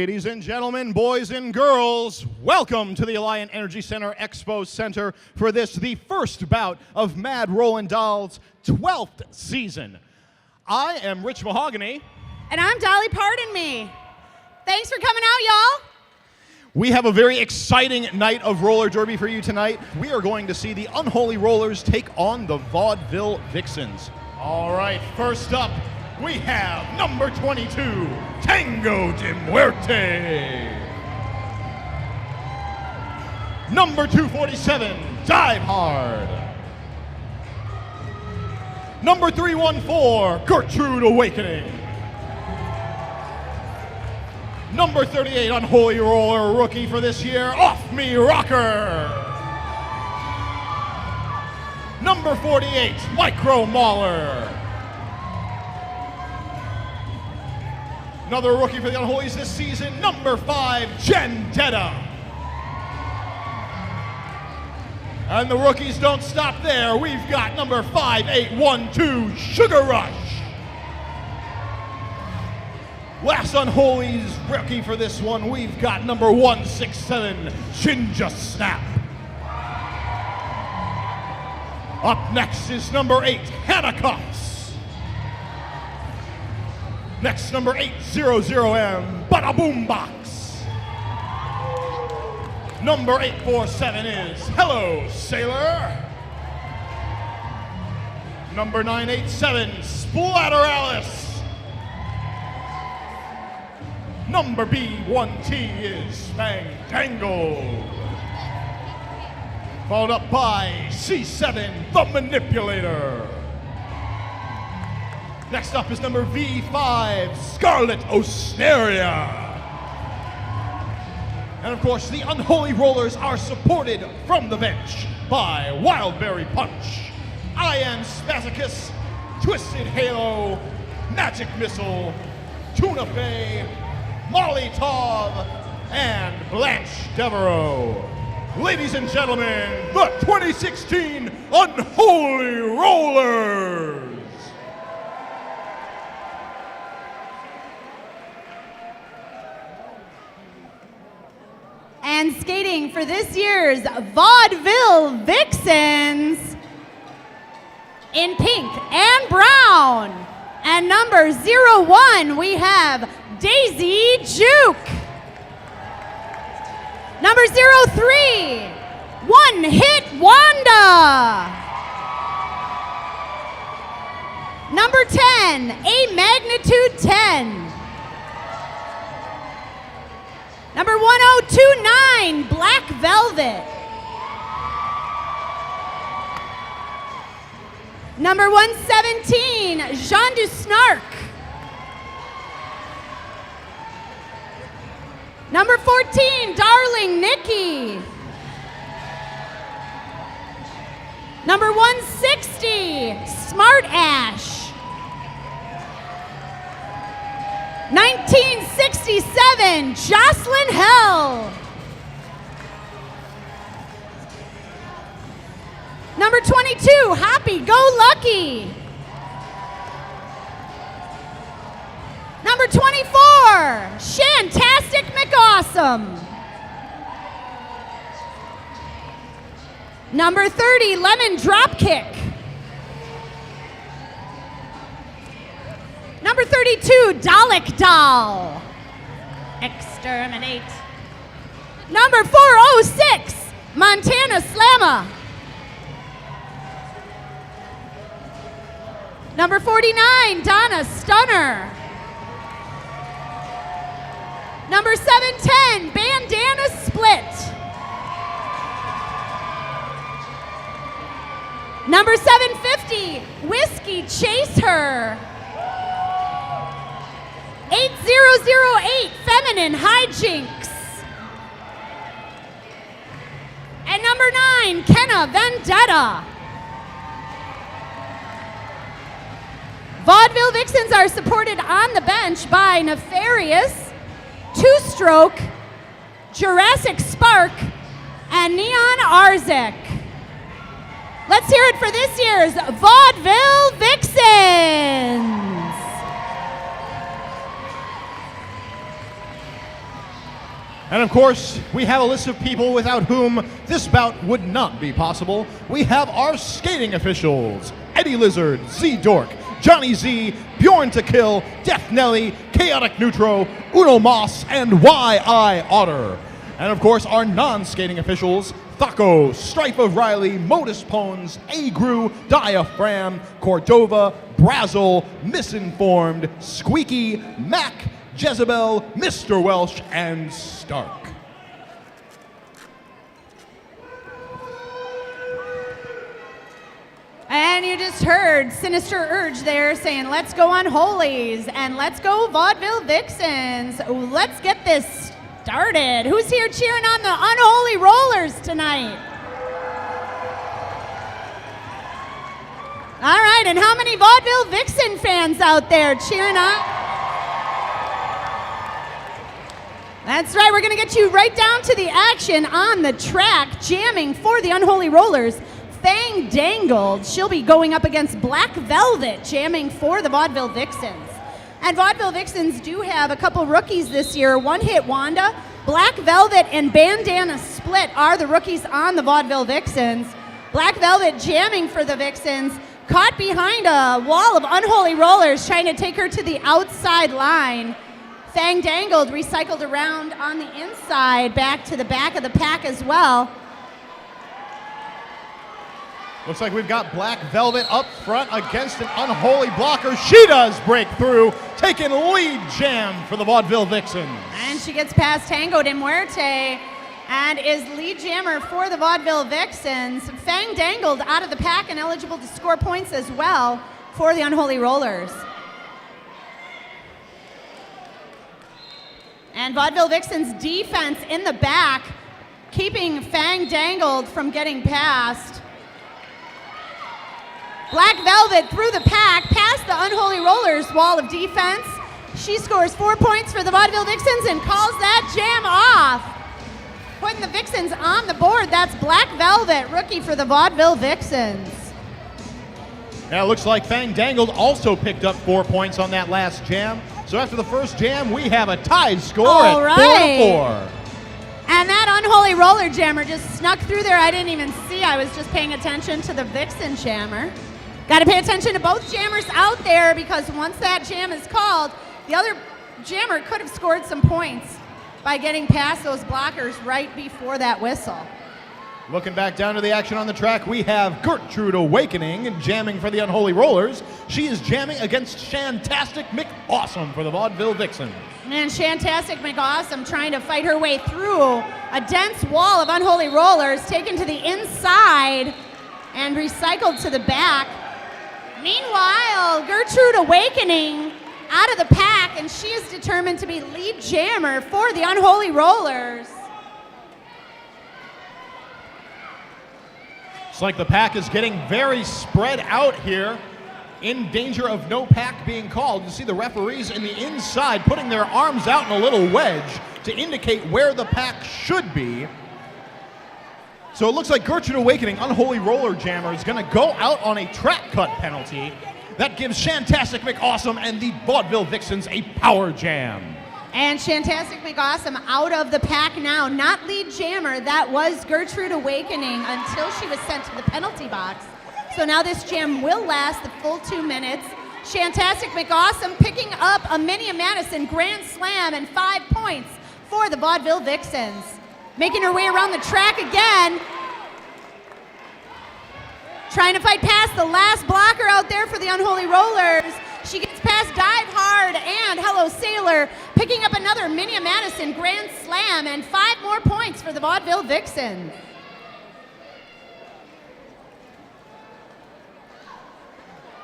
Ladies and gentlemen, boys and girls, welcome to the Alliant Energy Center Expo Center for this, the first bout of Mad Rollin Dolls' 12th season. I am Rich Mahogany. And I'm Dolly Pardon Me. Thanks for coming out, y'all. We have a very exciting night of roller derby for you tonight. We are going to see the Unholy Rollers take on the Vaudeville Vixens. All right, first up, we have number 22, Tango de Muerte. Number 247, Dive Hard. Number 314, Gertrude Awakening. Number 38, Unholy Roller rookie for this year, Off Me Rocker. Number 48, Micro Mauler. Another rookie for the Unholies this season, number 5, Gendetta. And the rookies don't stop there. We've got number 5812, Sugar Rush. Last Unholies rookie for this one, we've got number 167, Chinja Snap. Up next is number 8, Hannah Cuffs. Next, number 800M, Bada Boom Box. Number 847 is Hello Sailor. Number 987, Splatteralis. Number B1T is Fandangle. Followed up by C7, The Manipulator. Next up is number V5, Scarlet Osteria. And of course, the Unholy Rollers are supported from the bench by Wildberry Punch, I Am Spazicus, Twisted Halo, Magic Missile, Tuna Fey, Molly Taub, and Blanche Devereaux. Ladies and gentlemen, the 2016 Unholy Rollers. And skating for this year's Vaudeville Vixens in pink and brown. And number 01, we have Daisy Juke. Number 03, One Hit Wanda. Number 10, A Magnitude 10. Number 1029, Black Velvet. Number 117, Jean du Snark. Number 14, Darling Nikki. Number 160, Smart Ash. 1967, Jocelyn Hell. Number 22, Happy Go Lucky. Number 24, Shantastic McAwesome. Number 30, Lemon Dropkick. Number 32, Dalek Doll. Exterminate. Number 406, Montana Slamma. Number 49, Donna Stunner. Number 710, Bandana Split. Number 750, Whiskey Chase Her. 8008, Feminine Hijinks. And number 9, Kenna Vendetta. Vaudeville Vixens are supported on the bench by Nefarious, Two Stroke, Jurassic Spark, and Neon Arzek. Let's hear it for this year's Vaudeville Vixens. And of course, we have a list of people without whom this bout would not be possible. We have our skating officials: Eddie Lizard, Z Dork, Johnny Z, Bjorn to Kill, Death Nelly, Chaotic Neutro, Uno Moss, and Y.I. Otter. And of course, our non-skating officials: Thaco, Strife of Riley, Modus Pons, Agru, Diaphragm, Cordova, Brazzle, Misinformed, Squeaky, Mac, Jezebel, Mr. Welsh, and Stark. And you just heard Sinister Urge there saying, let's go Unholies and let's go Vaudeville Vixens. Let's get this started. Who's here cheering on the Unholy Rollers tonight? All right, and how many Vaudeville Vixen fans out there cheering on? That's right, we're gonna get you right down to the action on the track. Jamming for the Unholy Rollers, Fang Dangled. She'll be going up against Black Velvet, jamming for the Vaudeville Vixens. And Vaudeville Vixens do have a couple rookies this year. One Hit Wanda, Black Velvet, and Bandana Split are the rookies on the Vaudeville Vixens. Black Velvet jamming for the Vixens, caught behind a wall of Unholy Rollers trying to take her to the outside line. Fang Dangled recycled around on the inside, back to the back of the pack as well. Looks like we've got Black Velvet up front against an Unholy blocker. She does break through, taking lead jam for the Vaudeville Vixens. And she gets past Tango de Muerte and is lead jammer for the Vaudeville Vixens. Fang Dangled out of the pack and eligible to score points as well for the Unholy Rollers. And Vaudeville Vixens defense in the back, keeping Fang Dangled from getting past. Black Velvet through the pack, past the Unholy Rollers wall of defense. She scores 4 points for the Vaudeville Vixens and calls that jam off. Putting the Vixens on the board, that's Black Velvet, rookie for the Vaudeville Vixens. Now it looks like Fang Dangled also picked up 4 points on that last jam. So after the first jam, we have a tied score at 4-4. And that Unholy Roller jammer just snuck through there. I didn't even see. I was just paying attention to the Vixen jammer. Got to pay attention to both jammers out there, because once that jam is called, the other jammer could have scored some points by getting past those blockers right before that whistle. Looking back down to the action on the track, we have Gertrude Awakening jamming for the Unholy Rollers. She is jamming against Shantastic McAwesome for the Vaudeville Vixens. And Shantastic McAwesome trying to fight her way through a dense wall of Unholy Rollers, taken to the inside and recycled to the back. Meanwhile, Gertrude Awakening out of the pack, and she is determined to be lead jammer for the Unholy Rollers. It's like the pack is getting very spread out here, in danger of no pack being called. You see the referees in the inside putting their arms out in a little wedge to indicate where the pack should be. So it looks like Gertrude Awakening, Unholy Roller Jammer, is going to go out on a track cut penalty. That gives Shantastic McAwesome and the Vaudeville Vixens a power jam. And Shantastic McAwesome out of the pack now, not lead jammer. That was Gertrude Awakening until she was sent to the penalty box. So now this jam will last the full 2 minutes. Shantastic McAwesome picking up a Minia Madison Grand Slam and 5 points for the Vaudeville Vixens. Making her way around the track again. Trying to fight past the last blocker out there for the Unholy Rollers. She gets past Dive Hard and Hello Sailor, picking up another Minia Madison Grand Slam and 5 more points for the Vaudeville Vixens.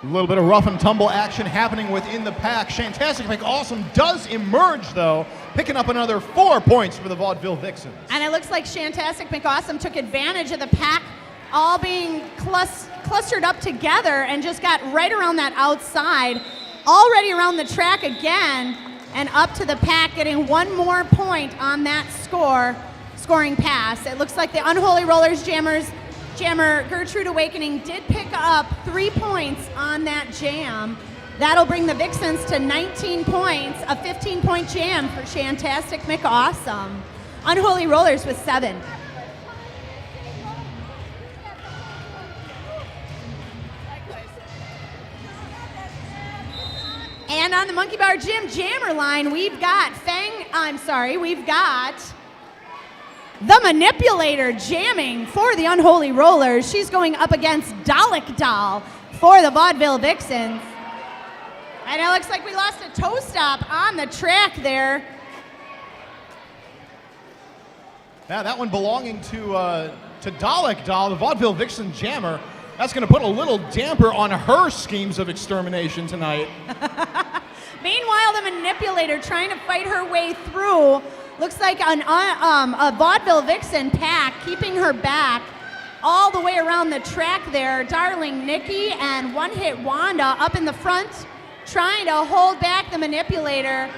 A little bit of rough and tumble action happening within the pack. Shantastic McAwesome does emerge, though, picking up another 4 points for the Vaudeville Vixens. And it looks like Shantastic McAwesome took advantage of the pack all being clustered up together and just got right around that outside, already around the track again, and up to the pack, getting 1 more point on that scoring pass. It looks like the Unholy Rollers jammer Gertrude Awakening did pick up 3 points on that jam. That'll bring the Vixens to 19 points, a 15-point jam for Shantastic McAwesome. Unholy Rollers with 7. And on the Monkey Bar Gym Jammer line, we've got the Manipulator jamming for the Unholy Rollers. She's going up against Dalek Doll for the Vaudeville Vixens. And it looks like we lost a toe stop on the track there. Yeah, that one belonging to Dalek Doll, the Vaudeville Vixen jammer. That's going to put a little damper on her schemes of extermination tonight. Meanwhile, the Manipulator trying to fight her way through. Looks like a Vaudeville Vixen pack keeping her back all the way around the track there. Darling Nikki and One Hit Wanda up in the front trying to hold back the Manipulator.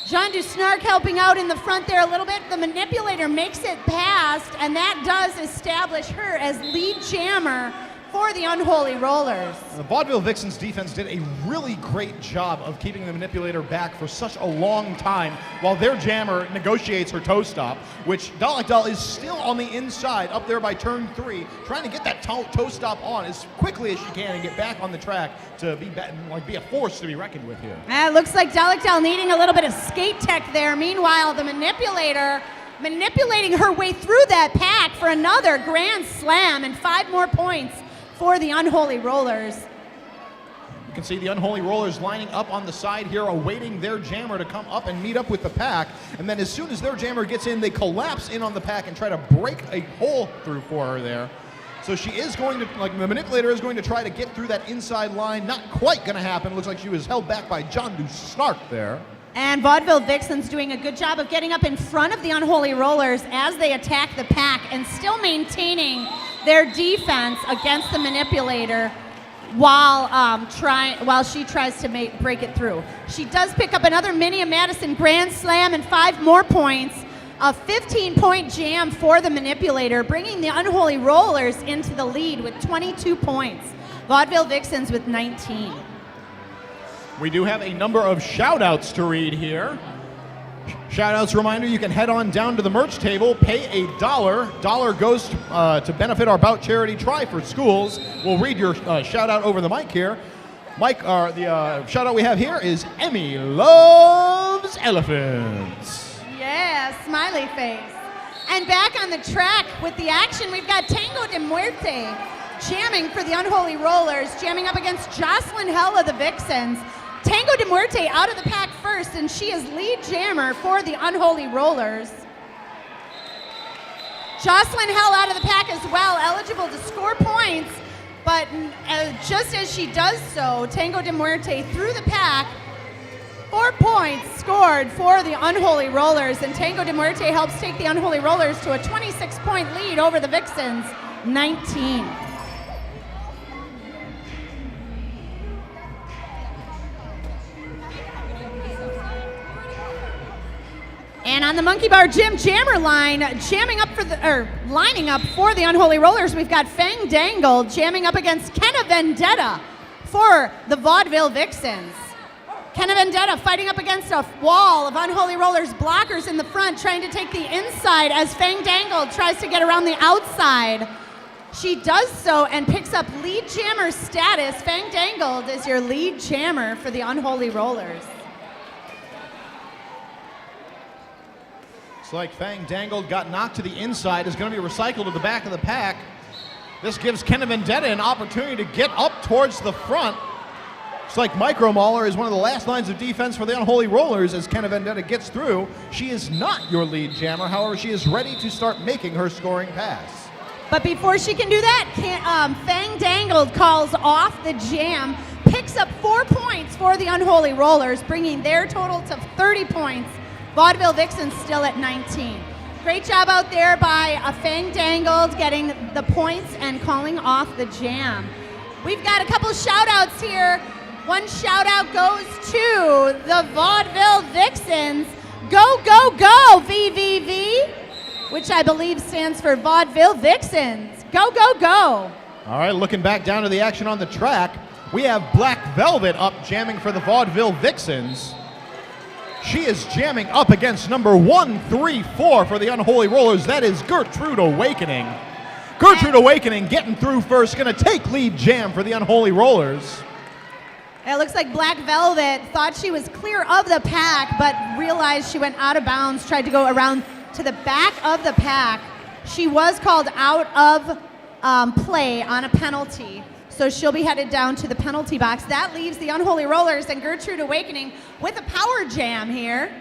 Jean Dusnark helping out in the front there a little bit. The Manipulator makes it past, and that does establish her as lead jammer for the Unholy Rollers. The Vaudeville Vixens defense did a really great job of keeping the Manipulator back for such a long time while their jammer negotiates her toe stop, which Dalek Doll is still on the inside up there by turn 3, trying to get that toe stop on as quickly as she can and get back on the track to be a force to be reckoned with here. It looks like Dalek Doll needing a little bit of skate tech there. Meanwhile, the Manipulator manipulating her way through that pack for another grand slam and 5 more points for the Unholy Rollers. You can see the Unholy Rollers lining up on the side here, awaiting their jammer to come up and meet up with the pack. And then as soon as their jammer gets in, they collapse in on the pack and try to break a hole through for her there. So she is going to, the Manipulator is going to try to get through that inside line. Not quite going to happen. Looks like she was held back by John Dusnark there. And Vaudeville Vixens doing a good job of getting up in front of the Unholy Rollers as they attack the pack and still maintaining their defense against the Manipulator while she tries to break it through. She does pick up another Minnie and Madison Grand Slam and 5 more points. A 15-point jam for the Manipulator, bringing the Unholy Rollers into the lead with 22 points. Vaudeville Vixens with 19. We do have a number of shout-outs to read here. Shout-outs reminder, you can head on down to the merch table, pay $1. Dollar goes to benefit our Bout charity Try for Schools. We'll read your shout-out over the mic here. Mike, the shout-out we have here is Emmy Loves Elephants. Yeah, smiley face. And back on the track with the action, we've got Tango de Muerte jamming for the Unholy Rollers, jamming up against Jocelyn Hell of the Vixens. Tango de Muerte out of the pack first, and she is lead jammer for the Unholy Rollers. Jocelyn Hell out of the pack as well, eligible to score points, but just as she does so, Tango de Muerte through the pack, 4 points scored for the Unholy Rollers, and Tango de Muerte helps take the Unholy Rollers to a 26-point lead over the Vixens, 19. And on the Monkey Bar Gym Jammer line, lining up for the Unholy Rollers, we've got Fang Dangle jamming up against Kenna Vendetta for the Vaudeville Vixens. Kenna Vendetta fighting up against a wall of Unholy Rollers blockers in the front, trying to take the inside as Fang Dangle tries to get around the outside. She does so and picks up lead jammer status. Fang Dangled is your lead jammer for the Unholy Rollers. Looks like Fang Dangled got knocked to the inside, is going to be recycled to the back of the pack. This gives Kenna Vendetta an opportunity to get up towards the front. Looks like Micro Mauler is one of the last lines of defense for the Unholy Rollers as Kenna Vendetta gets through. She is not your lead jammer, however, she is ready to start making her scoring pass. But before she can do that, Fang Dangled calls off the jam, picks up 4 points for the Unholy Rollers, bringing their total to 30 points. Vaudeville Vixens still at 19. Great job out there by Fang Dangled getting the points and calling off the jam. We've got a couple shout-outs here. One shout-out goes to the Vaudeville Vixens. Go, go, go, VVV, which I believe stands for Vaudeville Vixens. Go, go, go. All right, looking back down to the action on the track, we have Black Velvet up jamming for the Vaudeville Vixens. She is jamming up against number 134 for the Unholy Rollers. That is Gertrude Awakening. Gertrude Awakening getting through first, going to take lead jam for the Unholy Rollers. It looks like Black Velvet thought she was clear of the pack, but realized she went out of bounds, tried to go around to the back of the pack. She was called out of play on a penalty, so she'll be headed down to the penalty box. That leaves the Unholy Rollers and Gertrude Awakening with a power jam here.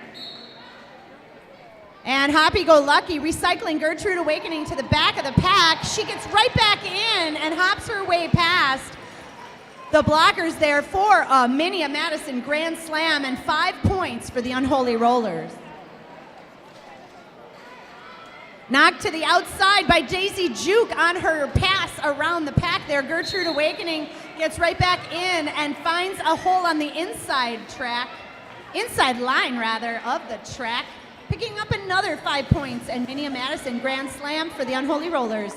And Happy Go Lucky recycling Gertrude Awakening to the back of the pack. She gets right back in and hops her way past the blockers there for a Minia Madison Grand Slam and 5 points for the Unholy Rollers. Knocked to the outside by Daisy Juke on her pass around the pack there. Gertrude Awakening gets right back in and finds a hole on the inside line of the track, picking up another 5 points and Minia Madison Grand Slam for the Unholy Rollers.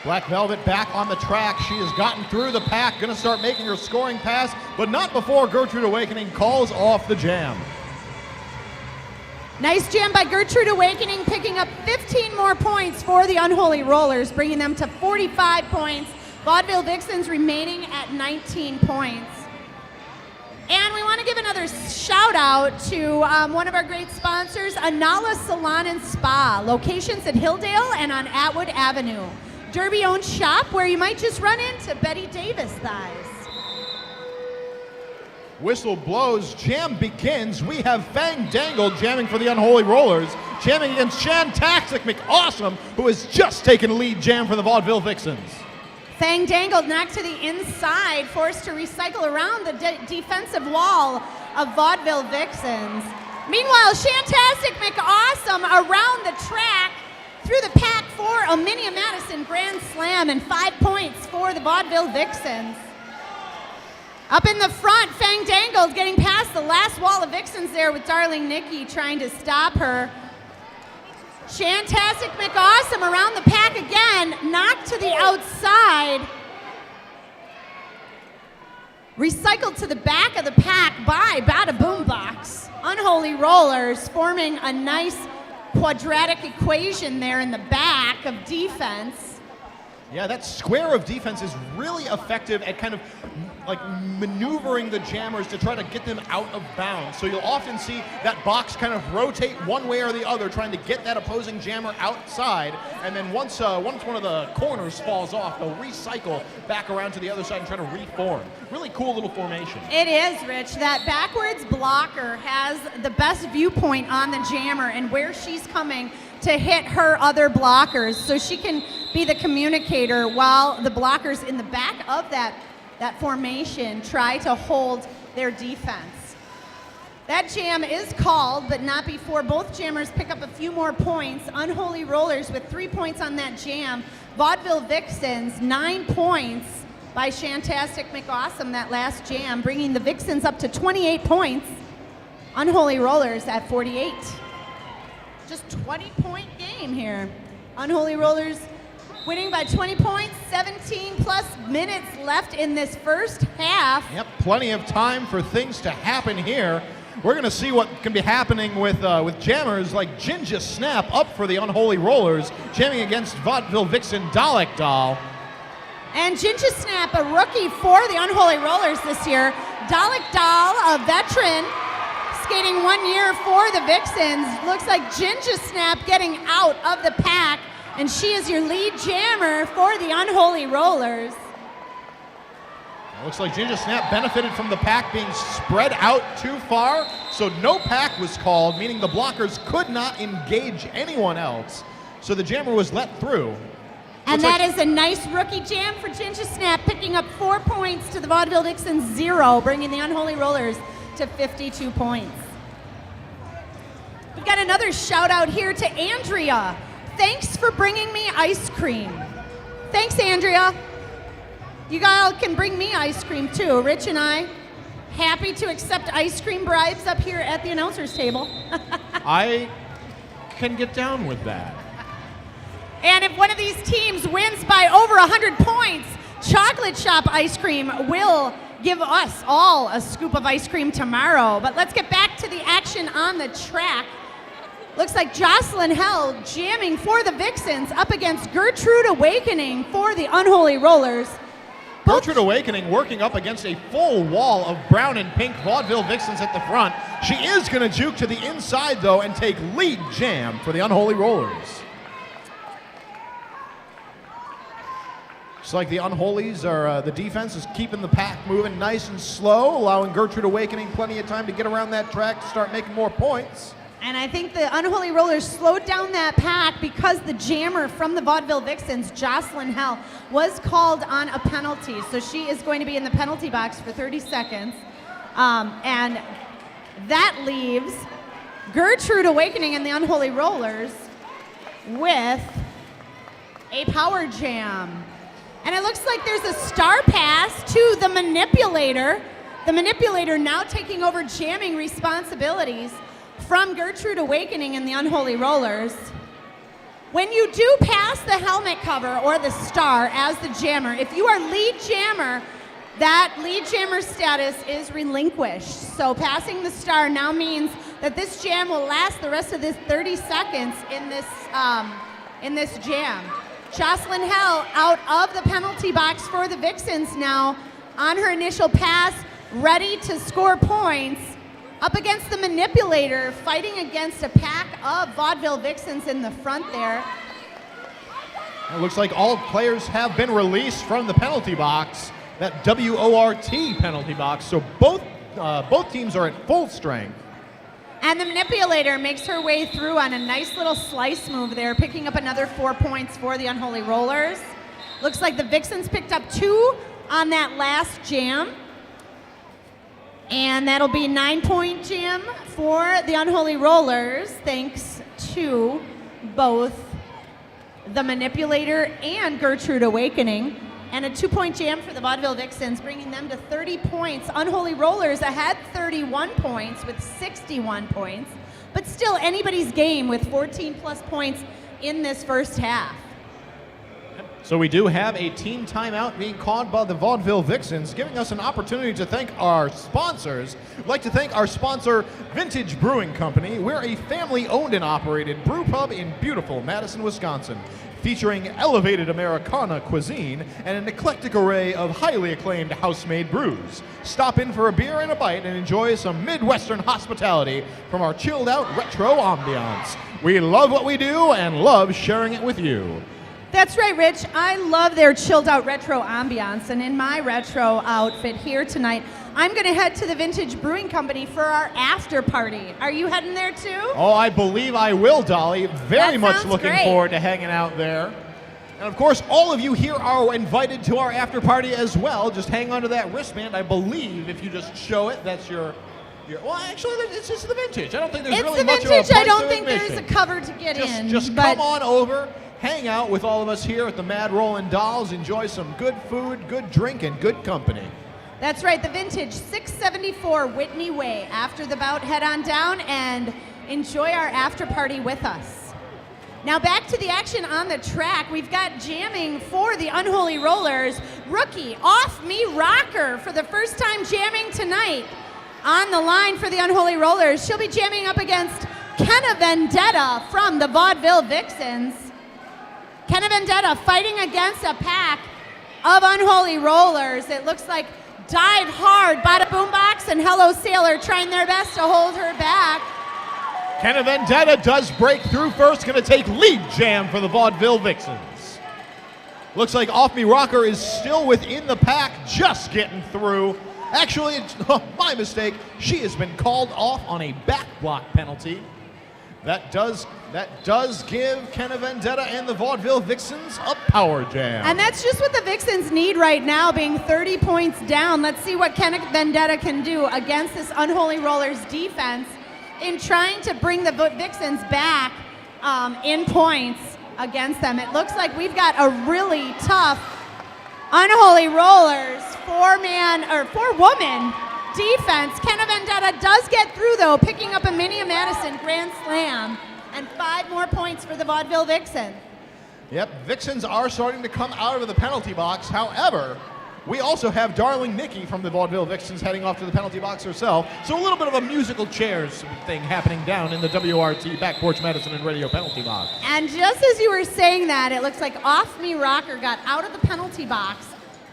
Black Velvet back on the track. She has gotten through the pack, going to start making her scoring pass, but not before Gertrude Awakening calls off the jam. Nice jam by Gertrude Awakening, picking up 15 more points for the Unholy Rollers, bringing them to 45 points. Vaudeville Vixens remaining at 19 points. And we want to give another shout out to one of our great sponsors, Anala Salon and Spa, locations at Hilldale and on Atwood Avenue. Derby-owned shop where you might just run into Betty Davis thighs. Whistle blows, jam begins. We have Fang Dangle jamming for the Unholy Rollers, jamming against Shantastic McAwesome, who has just taken lead jam for the Vaudeville Vixens. Fang Dangle knocked to the inside, forced to recycle around the defensive wall of Vaudeville Vixens. Meanwhile, Shantastic McAwesome around the track through the pack for a Minia Madison Grand Slam and 5 points for the Vaudeville Vixens. Up in the front, Fang Dangle getting past the last wall of Vixens there with Darling Nikki trying to stop her. Shantastic McAwesome around the pack again, knocked to the outside. Recycled to the back of the pack by Bada Boombox. Unholy Rollers forming a nice quadratic equation there in the back of defense. Yeah, that square of defense is really effective at kind of like maneuvering the jammers to try to get them out of bounds. So you'll often see that box kind of rotate one way or the other, trying to get that opposing jammer outside. And then once one of the corners falls off, they'll recycle back around to the other side and try to reform. Really cool little formation. It is, Rich. That backwards blocker has the best viewpoint on the jammer and where she's coming to hit her other blockers, so she can be the communicator while the blockers in the back of that formation try to hold their defense. That jam is called, but not before both jammers pick up a few more points. Unholy Rollers with 3 points on that jam. Vaudeville Vixens, 9 points by Shantastic McAwesome that last jam, bringing the Vixens up to 28 points. Unholy Rollers at 48. Just 20-point game here. Unholy Rollers winning by 20 points, 17 plus minutes left in this first half. Yep, plenty of time for things to happen here. We're going to see what can be happening with jammers like Ginger Snap up for the Unholy Rollers, jamming against Vaudeville Vixen Dalek Doll. And Ginger Snap, a rookie for the Unholy Rollers this year. Dalek Doll, a veteran, skating 1 year for the Vixens. Looks like Ginger Snap getting out of the pack, and she is your lead jammer for the Unholy Rollers. It looks like Ginger Snap benefited from the pack being spread out too far, so no pack was called, meaning the blockers could not engage anyone else. So the jammer was let through. And that is a nice rookie jam for Ginger Snap, picking up 4 points to the Vaudeville Vixens 0, bringing the Unholy Rollers to 52 points. We've got another shout out here to Andrea. Thanks for bringing me ice cream. Thanks, Andrea. You guys can bring me ice cream too. Rich and I, happy to accept ice cream bribes up here at the announcer's table. I can get down with that. And if one of these teams wins by over 100 points, Chocolate Shop ice cream will give us all a scoop of ice cream tomorrow. But let's get back to the action on the track. Looks like Jocelyn Hell jamming for the Vixens up against Gertrude Awakening for the Unholy Rollers. Gertrude Awakening working up against a full wall of brown and pink Vaudeville Vixens at the front. She is going to juke to the inside, though, and take lead jam for the Unholy Rollers. It's like the Unholies are, the defense is keeping the pack moving nice and slow, allowing Gertrude Awakening plenty of time to get around that track to start making more points. And I think the Unholy Rollers slowed down that pack because the jammer from the Vaudeville Vixens, Jocelyn Hell, was called on a penalty. So she is going to be in the penalty box for 30 seconds. And that leaves Gertrude Awakening and the Unholy Rollers with a power jam. And it looks like there's a star pass to the manipulator. The manipulator now taking over jamming responsibilities from Gertrude Awakening and the Unholy Rollers. When you do pass the helmet cover or the star as the jammer, if you are lead jammer, that lead jammer status is relinquished. So passing the star now means that this jam will last the rest of this 30 seconds in this jam. Jocelyn Hell out of the penalty box for the Vixens now on her initial pass, ready to score points. Up against the manipulator, fighting against a pack of Vaudeville Vixens in the front there. It looks like all players have been released from the penalty box, that WORT penalty box, so both teams are at full strength. And the manipulator makes her way through on a nice little slice move there, picking up another 4 points for the Unholy Rollers. Looks like the Vixens picked up 2 on that last jam. And that'll be 9-point jam for the Unholy Rollers, thanks to both the manipulator and Gertrude Awakening. And a 2-point jam for the Vaudeville Vixens, bringing them to 30 points. Unholy Rollers ahead 31 points with 61 points. But still anybody's game with 14 plus points in this first half. So we do have a team timeout being called by the Vaudeville Vixens, giving us an opportunity to thank our sponsors. We'd like to thank our sponsor, Vintage Brewing Company. We're a family-owned and operated brew pub in beautiful Madison, Wisconsin, featuring elevated Americana cuisine and an eclectic array of highly acclaimed house-made brews. Stop in for a beer and a bite and enjoy some Midwestern hospitality from our chilled-out retro ambiance. We love what we do and love sharing it with you. That's right, Rich. I love their chilled out retro ambiance, and in my retro outfit here tonight, I'm going to head to the Vintage Brewing Company for our after party. Are you heading there too? Oh, I believe I will, Dolly. Very much looking great. forward to hanging out there. And of course, all of you here are invited to our after party as well. Just hang on to that wristband. I believe if you just show it, that's your well, actually, it's just the Vintage. I don't think there's really much of a price I don't of think admission. there's a cover to get in. Just come on over. Hang out with all of us here at the Mad Rollin Dolls. Enjoy some good food, good drink, and good company. That's right, the Vintage 674 Whitney Way. After the bout, head on down and enjoy our after party with us. Now back to the action on the track. We've got jamming for the Unholy Rollers. Rookie Off Me Rocker for the first time jamming tonight. On the line for the Unholy Rollers, she'll be jamming up against Kenna Vendetta from the Vaudeville Vixens. Kenna Vendetta fighting against a pack of Unholy Rollers. It looks like Dive Hard, Bada Boombox, and Hello Sailor trying their best to hold her back. Kenna Vendetta does break through first, going to take lead jam for the Vaudeville Vixens. Looks like Off Me Rocker is still within the pack, just getting through. Actually, it's my mistake. She has been called off on a back block penalty. That does give Kenna Vendetta and the Vaudeville Vixens a power jam. And that's just what the Vixens need right now, being 30 points down. Let's see what Kenna Vendetta can do against this Unholy Rollers defense in trying to bring the Vixens back in points against them. It looks like we've got a really tough Unholy Rollers four-woman defense. Kenna Vendetta does get through, though, picking up a Minnie Madison Grand Slam and 5 more points for the Vaudeville Vixens. Yep, Vixens are starting to come out of the penalty box. However, we also have Darling Nikki from the Vaudeville Vixens heading off to the penalty box herself. So a little bit of a musical chairs thing happening down in the WRT Back Porch Medicine and Radio penalty box. And just as you were saying that, it looks like Off Me Rocker got out of the penalty box,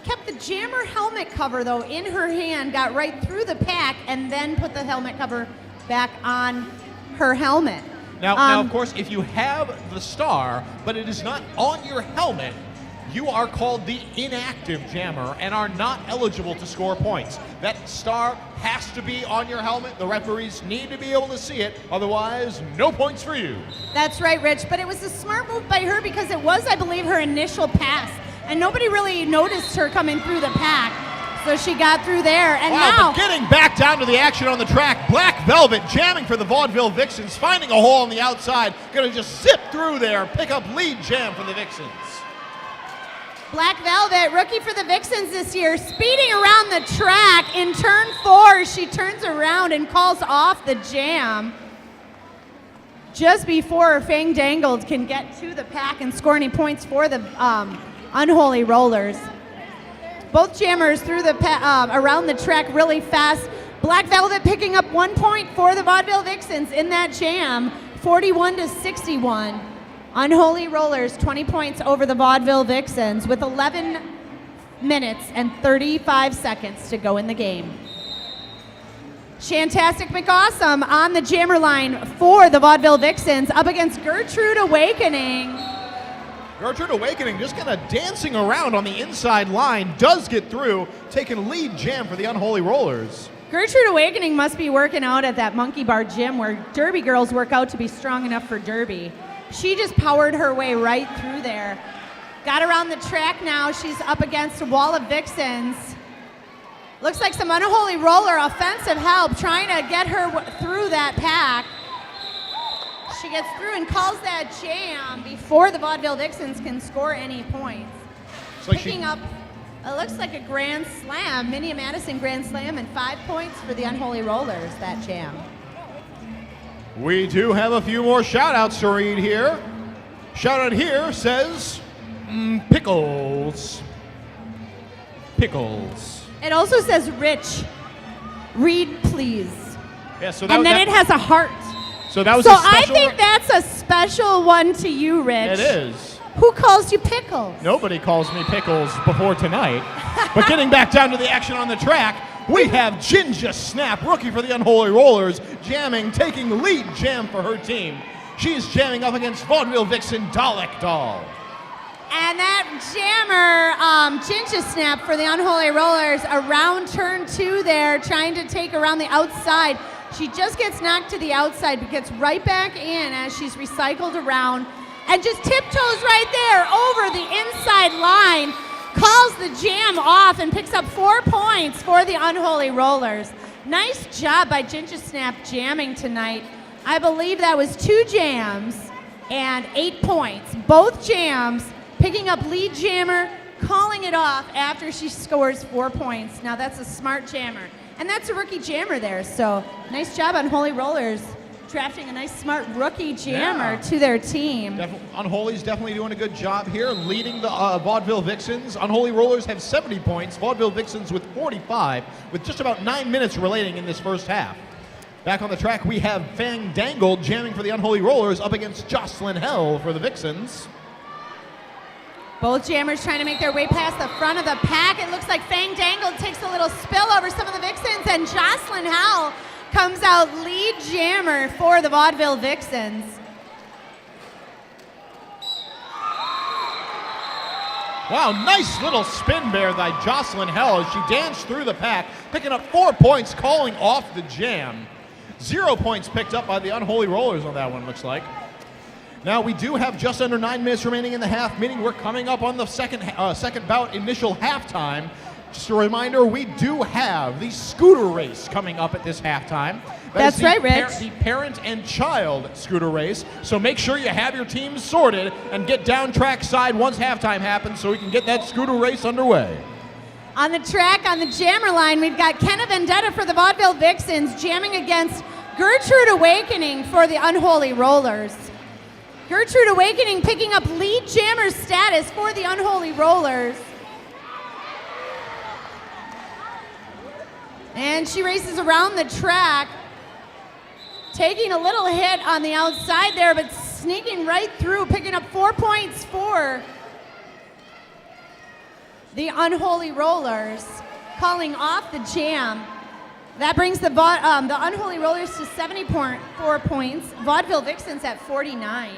kept the jammer helmet cover, though, in her hand, got right through the pack, and then put the helmet cover back on her helmet. Now, of course, if you have the star, but it is not on your helmet, you are called the inactive jammer and are not eligible to score points. That star has to be on your helmet. The referees need to be able to see it. Otherwise, no points for you. That's right, Rich. But it was a smart move by her because it was, I believe, her initial pass. And nobody really noticed her coming through the pack. So she got through there, and but getting back down to the action on the track, Black Velvet jamming for the Vaudeville Vixens, finding a hole on the outside, gonna just zip through there, pick up lead jam for the Vixens. Black Velvet, rookie for the Vixens this year, speeding around the track. In turn 4, she turns around and calls off the jam just before Fang Dangled can get to the pack and score any points for the Unholy Rollers. Both jammers through the around the track really fast. Black Velvet picking up 1 point for the Vaudeville Vixens in that jam, 41-61. Unholy Rollers 20 points over the Vaudeville Vixens with 11 minutes and 35 seconds to go in the game. Shantastic McAwesome on the jammer line for the Vaudeville Vixens up against Gertrude Awakening. Gertrude Awakening just kind of dancing around on the inside line, does get through, taking lead jam for the Unholy Rollers. Gertrude Awakening must be working out at that Monkey Bar gym where Derby girls work out to be strong enough for Derby. She just powered her way right through there. Got around the track now. She's up against a wall of Vixens. Looks like some Unholy Roller offensive help trying to get her through that pack. She gets through and calls that jam before the Vaudeville Vixens can score any points. Picking up, it looks like a grand slam, Minnie Madison grand slam, and 5 points for the Unholy Rollers, that jam. We do have a few more shout-outs to read here. Shout-out here says, Pickles. Pickles. It also says Rich. Read, please. Yeah, so and then it has a heart. So that was so a special I think that's a special one to you, Rich. It is. Who calls you Pickles? Nobody calls me Pickles before tonight. But getting back down to the action on the track, we have Ginger Snap, rookie for the Unholy Rollers, jamming, taking lead jam for her team. She's jamming up against Vaudeville Vixen Dalek Doll. And that jammer, Ginger Snap for the Unholy Rollers, around turn 2 there, trying to take around the outside. She just gets knocked to the outside, but gets right back in as she's recycled around and just tiptoes right there over the inside line, calls the jam off and picks up 4 points for the Unholy Rollers. Nice job by Ginger Snap jamming tonight. I believe that was 2 jams and 8 points. Both jams picking up lead jammer, calling it off after she scores 4 points. Now that's a smart jammer. And that's a rookie jammer there, so nice job on Unholy Rollers drafting a nice, smart rookie jammer to their team. Unholy's definitely doing a good job here, leading the Vaudeville Vixens. Unholy Rollers have 70 points, Vaudeville Vixens with 45, with just about 9 minutes remaining in this first half. Back on the track, we have Fang Dangled jamming for the Unholy Rollers up against Jocelyn Hell for the Vixens. Both jammers trying to make their way past the front of the pack. It looks like Fang Dangled takes a little spill over some of the Vixens, and Jocelyn Howell comes out lead jammer for the Vaudeville Vixens. Wow, nice little spin bear by Jocelyn Hell as she danced through the pack, picking up 4 points, calling off the jam. 0 points picked up by the Unholy Rollers on that one, looks like. Now, we do have just under 9 minutes remaining in the half, meaning we're coming up on the second bout initial halftime. Just a reminder, we do have the scooter race coming up at this halftime. That's right, Rich. The parent and child scooter race. So make sure you have your teams sorted and get down track side once halftime happens so we can get that scooter race underway. On the track, on the jammer line, we've got Kenna Vendetta for the Vaudeville Vixens jamming against Gertrude Awakening for the Unholy Rollers. Gertrude Awakening picking up lead jammer status for the Unholy Rollers. And she races around the track, taking a little hit on the outside there, but sneaking right through, picking up 4 points for the Unholy Rollers, calling off the jam. That brings the Unholy Rollers to 74 points. Vaudeville Vixens at 49.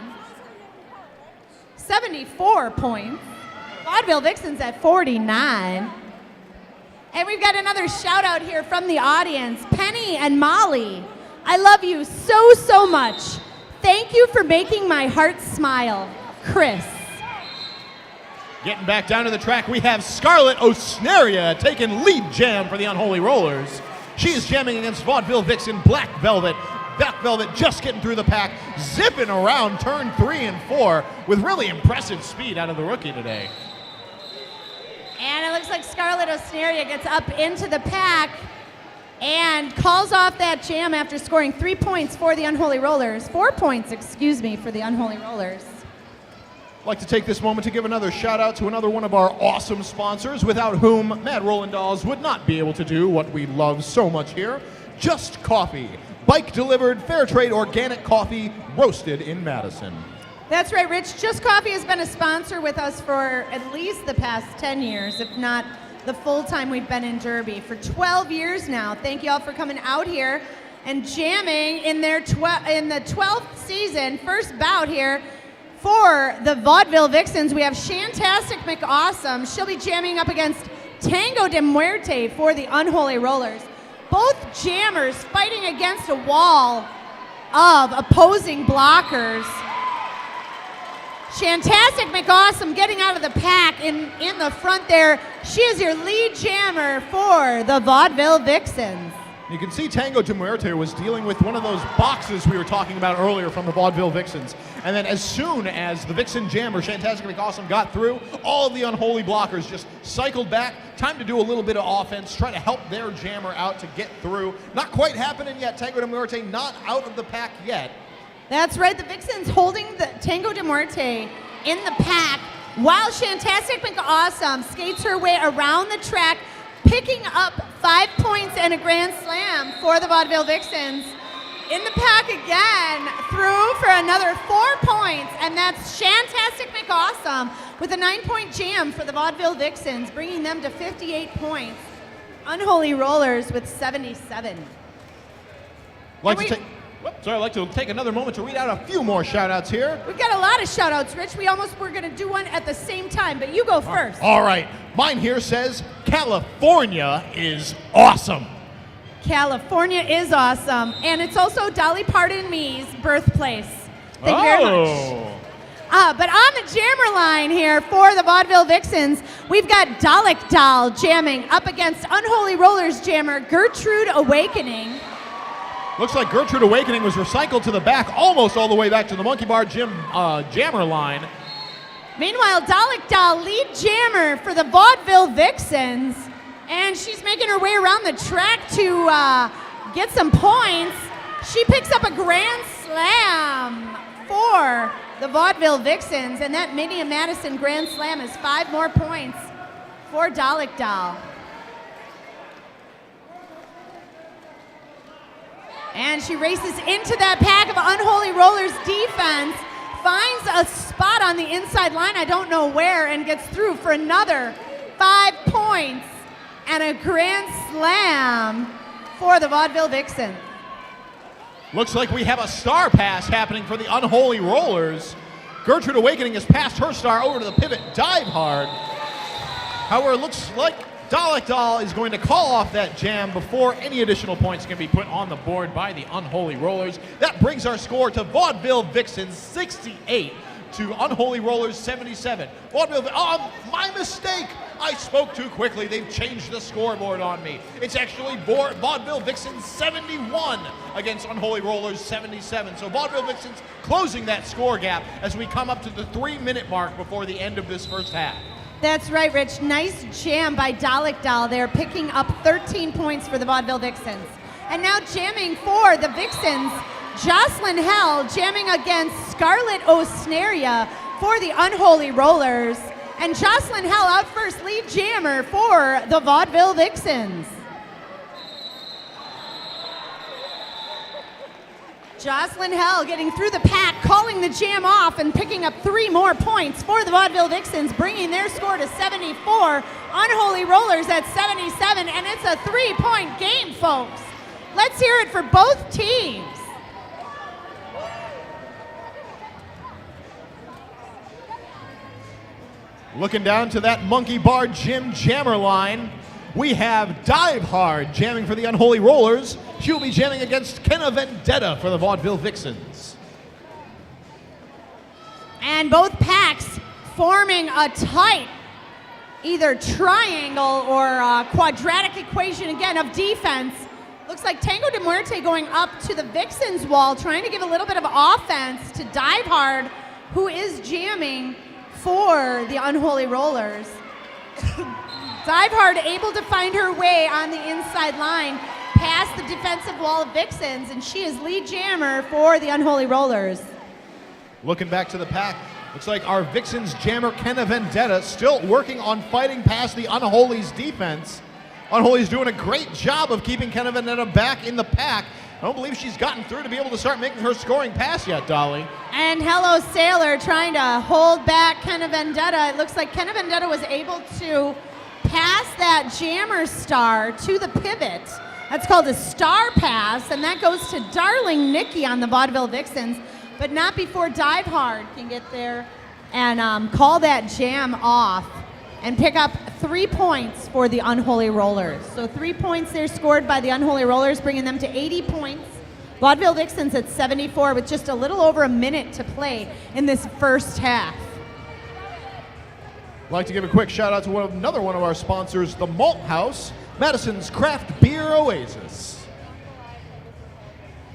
74 points. Vaudeville Vixens at 49. And we've got another shout out here from the audience. Penny and Molly, I love you so, so much. Thank you for making my heart smile. Chris. Getting back down to the track, we have Scarlett Osneria taking lead jam for the Unholy Rollers. She is jamming against Vaudeville Vixen Black Velvet. Black Velvet just getting through the pack, zipping around turn 3 and 4 with really impressive speed out of the rookie today. And it looks like Scarlett Osneria gets up into the pack and calls off that jam after scoring 3 points for the Unholy Rollers. 4 points, excuse me, for the Unholy Rollers. I'd like to take this moment to give another shout out to another one of our awesome sponsors, without whom Mad Rollin Dolls would not be able to do what we love so much here. Just Coffee. Bike delivered, fair trade organic coffee, roasted in Madison. That's right, Rich. Just Coffee has been a sponsor with us for at least the past 10 years, if not the full time we've been in Derby. For 12 years now. Thank you all for coming out here and jamming in the 12th season, first bout here. For the Vaudeville Vixens, we have Shantastic McAwesome. She'll be jamming up against Tango de Muerte for the Unholy Rollers. Both jammers fighting against a wall of opposing blockers. Shantastic McAwesome getting out of the pack in the front there. She is your lead jammer for the Vaudeville Vixens. You can see Tango de Muerte was dealing with one of those boxes we were talking about earlier from the Vaudeville Vixens. And then as soon as the Vixen jammer, Shantastic McAwesome, got through, all of the Unholy blockers just cycled back. Time to do a little bit of offense, try to help their jammer out to get through. Not quite happening yet. Tango de Muerte not out of the pack yet. That's right. The Vixens holding the Tango de Muerte in the pack while Shantastic McAwesome skates her way around the track, picking up 5 points and a grand slam for the Vaudeville Vixens. In the pack again, through for another 4 points, and that's Shantastic McAwesome with a 9-point jam for the Vaudeville Vixens, bringing them to 58 points. Unholy Rollers with 77. I'd like to take another moment to read out a few more shout-outs here. We've got a lot of shout-outs, Rich. We almost were going to do one at the same time, but you go first. All right. Mine here says, California is awesome. California is awesome. And it's also Dolly Parton me's birthplace. Thank you very much. But on the jammer line here for the Vaudeville Vixens, we've got Dalek Doll jamming up against Unholy Rollers jammer Gertrude Awakening. Looks like Gertrude Awakening was recycled to the back, almost all the way back to the Monkey Bar jammer line. Meanwhile, Dalek Doll, lead jammer for the Vaudeville Vixens, and she's making her way around the track to get some points. She picks up a grand slam for the Vaudeville Vixens, and that Minnie Madison grand slam is 5 more points for Dalek Doll. And she races into that pack of Unholy Rollers defense, finds a spot on the inside line, I don't know where, and gets through for another 5 points and a grand slam for the Vaudeville Vixen. Looks like we have a star pass happening for the Unholy Rollers. Gertrude Awakening has passed her star over to the pivot dive hard. However, it looks like Dalek Doll is going to call off that jam before any additional points can be put on the board by the Unholy Rollers. That brings our score to Vaudeville Vixens 68 to Unholy Rollers 77. Vaudeville, my mistake. I spoke too quickly. They've changed the scoreboard on me. It's actually Vaudeville Vixens 71 against Unholy Rollers 77. So Vaudeville Vixens closing that score gap as we come up to the 3-minute mark before the end of this first half. That's right, Rich. Nice jam by Dalek Doll there, picking up 13 points for the Vaudeville Vixens. And now jamming for the Vixens, Jocelyn Hell jamming against Scarlett Osneria for the Unholy Rollers. And Jocelyn Hell out first, lead jammer for the Vaudeville Vixens. Jocelyn Hell getting through the pack, calling the jam off and picking up 3 more points for the Vaudeville Vixens, bringing their score to 74. Unholy Rollers at 77, and it's a 3-point game, folks. Let's hear it for both teams. Looking down to that monkey bar Jim Jammer line, we have Dive Hard jamming for the Unholy Rollers. She'll be jamming against Kenna Vendetta for the Vaudeville Vixens. And both packs forming a tight either triangle or quadratic equation again of defense. Looks like Tango de Muerte going up to the Vixens wall, trying to give a little bit of offense to Dive Hard, who is jamming for the Unholy Rollers. Dive Hard able to find her way on the inside line past the defensive wall of Vixens, and she is lead jammer for the Unholy Rollers. Looking back to the pack, looks like our Vixens jammer Kenna Vendetta still working on fighting past the Unholy's defense. Unholy's doing a great job of keeping Kenna Vendetta back in the pack. I don't believe she's gotten through to be able to start making her scoring pass yet, Dolly. And Hello Sailor trying to hold back Kenna Vendetta. It looks like Kenna Vendetta was able to pass that jammer star to the pivot. That's called a star pass, and that goes to Darling Nikki on the Vaudeville Vixens, but not before Dive Hard can get there and call that jam off and pick up 3 points for the Unholy Rollers. So 3 points there scored by the Unholy Rollers, bringing them to 80 points. Vaudeville Vixens at 74 with just a little over a minute to play in this first half. I'd like to give a quick shout out to another one of our sponsors, the Malt House, Madison's Craft Beer Oasis.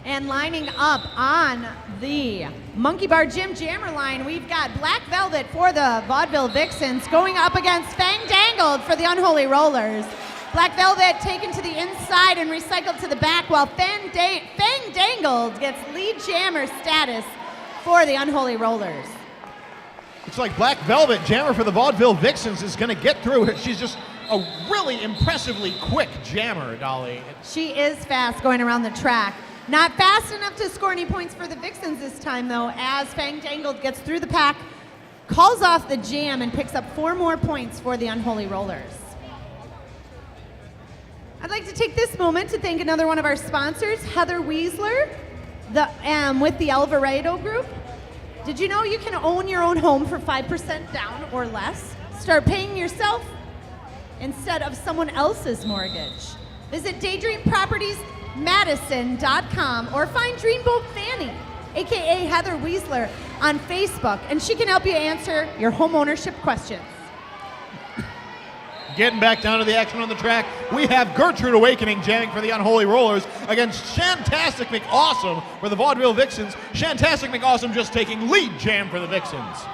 And lining up on the Monkey Bar Jim Jammer line, we've got Black Velvet for the Vaudeville Vixens going up against Fang Dangled for the Unholy Rollers. Black Velvet taken to the inside and recycled to the back, while Fang Dangled gets lead jammer status for the Unholy Rollers. Looks like Black Velvet, jammer for the Vaudeville Vixens, is going to get through. She's just a really impressively quick jammer, Dolly. She is fast going around the track. Not fast enough to score any points for the Vixens this time, though, as Fang Dangled gets through the pack, calls off the jam, and picks up 4 more points for the Unholy Rollers. I'd like to take this moment to thank another one of our sponsors, Heather Weisler, with the Alvarado Group. Did you know you can own your own home for 5% down or less? Start paying yourself instead of someone else's mortgage. Visit daydreampropertiesmadison.com or find Dreamboat Fanny, aka Heather Weisler, on Facebook, and she can help you answer your home ownership questions. Getting back down to the action on the track, we have Gertrude Awakening jamming for the Unholy Rollers against Shantastic McAwesome for the Vaudeville Vixens. Shantastic McAwesome just taking lead jam for the Vixens.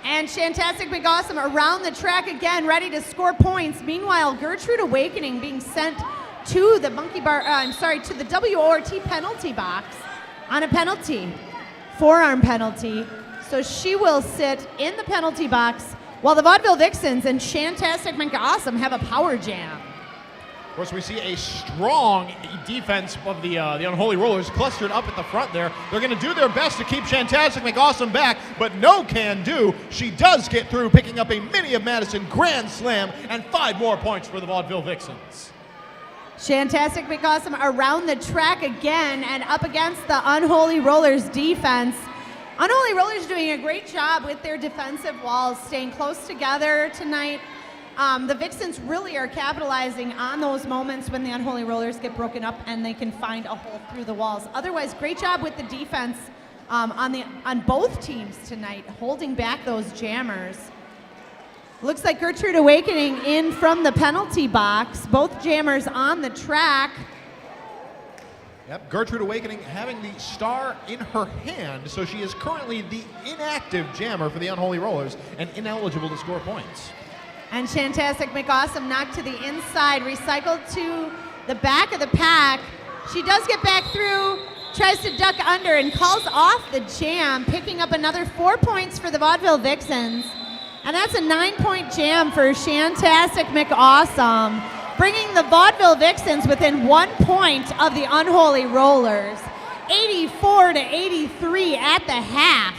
And Shantastic McAwesome around the track again, ready to score points. Meanwhile, Gertrude Awakening being sent to the to the WORT penalty box on a penalty, forearm penalty. So she will sit in the penalty box while the Vaudeville Vixens and Shantastic McAwesome have a power jam. Of course, we see a strong defense of the Unholy Rollers clustered up at the front there. They're going to do their best to keep Shantastic McAwesome back, but no can do. She does get through, picking up a Minnie of Madison grand slam and 5 more points for the Vaudeville Vixens. Shantastic McAwesome around the track again and up against the Unholy Rollers defense. Unholy Rollers doing a great job with their defensive walls, staying close together tonight. The Vixens really are capitalizing on those moments when the Unholy Rollers get broken up and they can find a hole through the walls. Otherwise, great job with the defense on both teams tonight, holding back those jammers. Looks like Gertrude Awakening in from the penalty box. Both jammers on the track. Yep, Gertrude Awakening having the star in her hand, so she is currently the inactive jammer for the Unholy Rollers and ineligible to score points. And Shantastic McAwesome knocked to the inside, recycled to the back of the pack. She does get back through, tries to duck under, and calls off the jam, picking up another 4 points for the Vaudeville Vixens. And that's a 9-point jam for Shantastic McAwesome, bringing the Vaudeville Vixens within 1 point of the Unholy Rollers. 84 to 83 at the half.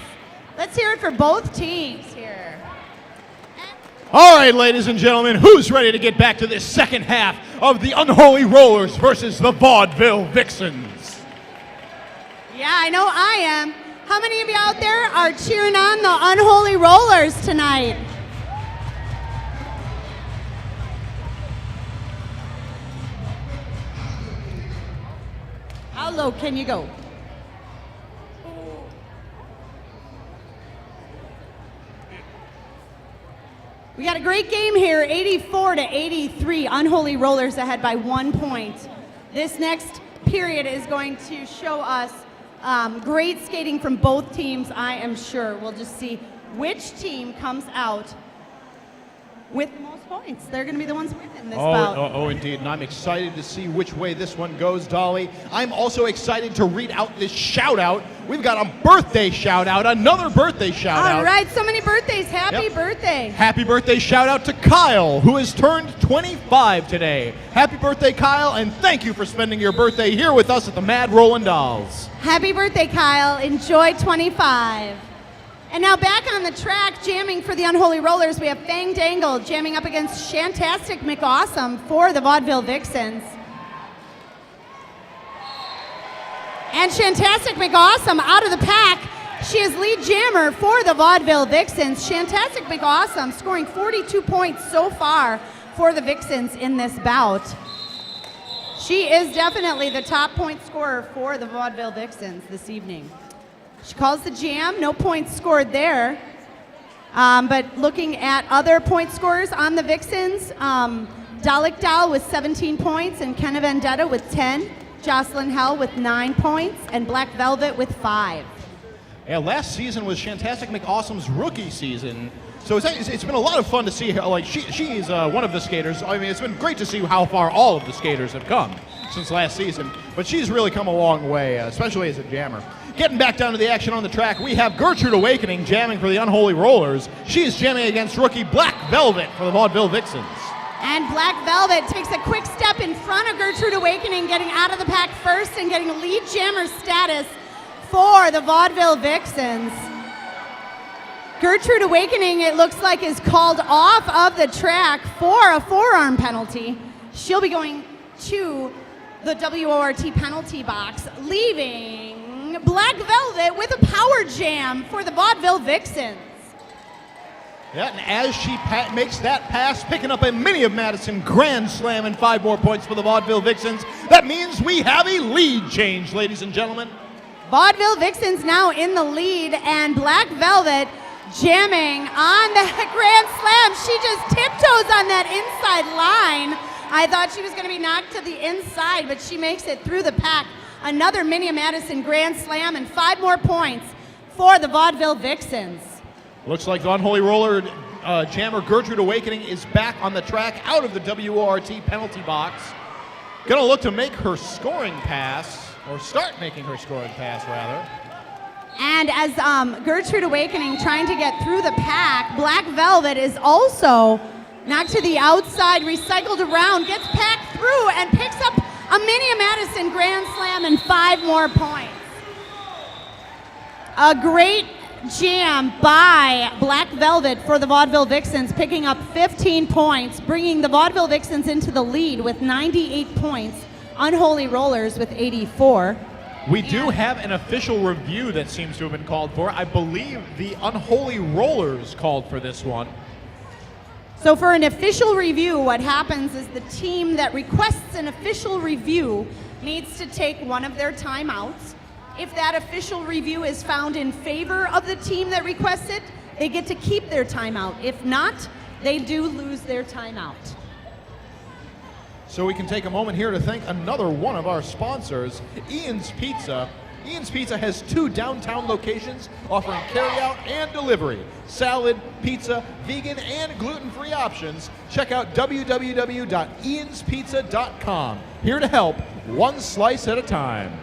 Let's hear it for both teams here. All right, ladies and gentlemen, who's ready to get back to this second half of the Unholy Rollers versus the Vaudeville Vixens? Yeah, I know I am. How many of you out there are cheering on the Unholy Rollers tonight? How low can you go? We got a great game here, 84 to 83. Unholy Rollers ahead by 1 point. This next period is going to show us great skating from both teams, I am sure. We'll just see which team comes out with the most points. They're going to be the ones winning this bout. Oh, indeed. And I'm excited to see which way this one goes, Dolly. I'm also excited to read out this shout-out. We've got a birthday shout-out, another birthday shout-out. All right, so many birthdays. Happy birthday. Happy birthday shout-out to Kyle, who has turned 25 today. Happy birthday, Kyle, and thank you for spending your birthday here with us at the Mad Rollin Dolls. Happy birthday, Kyle. Enjoy 25. And now back on the track, jamming for the Unholy Rollers, we have Fang Dangle jamming up against Shantastic McAwesome for the Vaudeville Vixens. And Shantastic McAwesome out of the pack. She is lead jammer for the Vaudeville Vixens. Shantastic McAwesome scoring 42 points so far for the Vixens in this bout. She is definitely the top point scorer for the Vaudeville Vixens this evening. She calls the jam, no points scored there. But looking at other point scorers on the Vixens, Dalek Doll with 17 points and Kenna Vendetta with 10. Jocelyn Hell with 9 points and Black Velvet with 5. Yeah, last season was Shantastic McAwesome's rookie season. So it's been a lot of fun to see how, like, she's one of the skaters. I mean, it's been great to see how far all of the skaters have come since last season. But she's really come a long way, especially as a jammer. Getting back down to the action on the track, we have Gertrude Awakening jamming for the Unholy Rollers. She is jamming against rookie Black Velvet for the Vaudeville Vixens. And Black Velvet takes a quick step in front of Gertrude Awakening, getting out of the pack first and getting lead jammer status for the Vaudeville Vixens. Gertrude Awakening, it looks like, is called off of the track for a forearm penalty. She'll be going to the WORT penalty box, leaving Black Velvet with a power jam for the Vaudeville Vixens. Yeah, and as she makes that pass, picking up a Mini of Madison Grand Slam and 5 more points for the Vaudeville Vixens, that means we have a lead change, ladies and gentlemen. Vaudeville Vixens now in the lead, and Black Velvet jamming on the Grand Slam. She just tiptoes on that inside line. I thought she was going to be knocked to the inside, but she makes it through the pack. Another Mini Madison Grand Slam and 5 more points for the Vaudeville Vixens. Looks like the Unholy Roller jammer Gertrude Awakening is back on the track out of the WORT penalty box. Gonna look to make her scoring pass, or start making her scoring pass, rather. And as Gertrude Awakening trying to get through the pack, Black Velvet is also knocked to the outside, recycled around, gets packed through, and picks up a Mini Madison Grand Slam and 5 more points. A great jam by Black Velvet for the Vaudeville Vixens, picking up 15 points, bringing the Vaudeville Vixens into the lead with 98 points. Unholy Rollers with 84. We do have an official review that seems to have been called for. I believe the Unholy Rollers called for this one. So for an official review, what happens is the team that requests an official review needs to take one of their timeouts. If that official review is found in favor of the team that requests it, they get to keep their timeout. If not, they do lose their timeout. So we can take a moment here to thank another one of our sponsors, Ian's Pizza. Ian's Pizza has 2 downtown locations offering carryout and delivery. Salad, pizza, vegan, and gluten-free options. Check out www.ianspizza.com. Here to help, one slice at a time.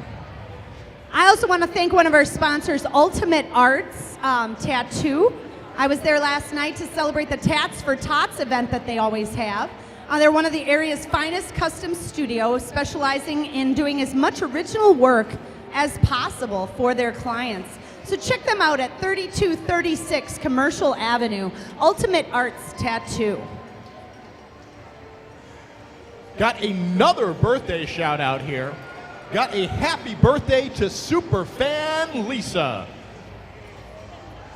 I also want to thank one of our sponsors, Ultimate Arts Tattoo. I was there last night to celebrate the Tats for Tots event that they always have. They're one of the area's finest custom studios, specializing in doing as much original work as possible for their clients. So check them out at 3236 Commercial Avenue, Ultimate Arts Tattoo. Got another birthday shout out here. Got a happy birthday to superfan Lisa.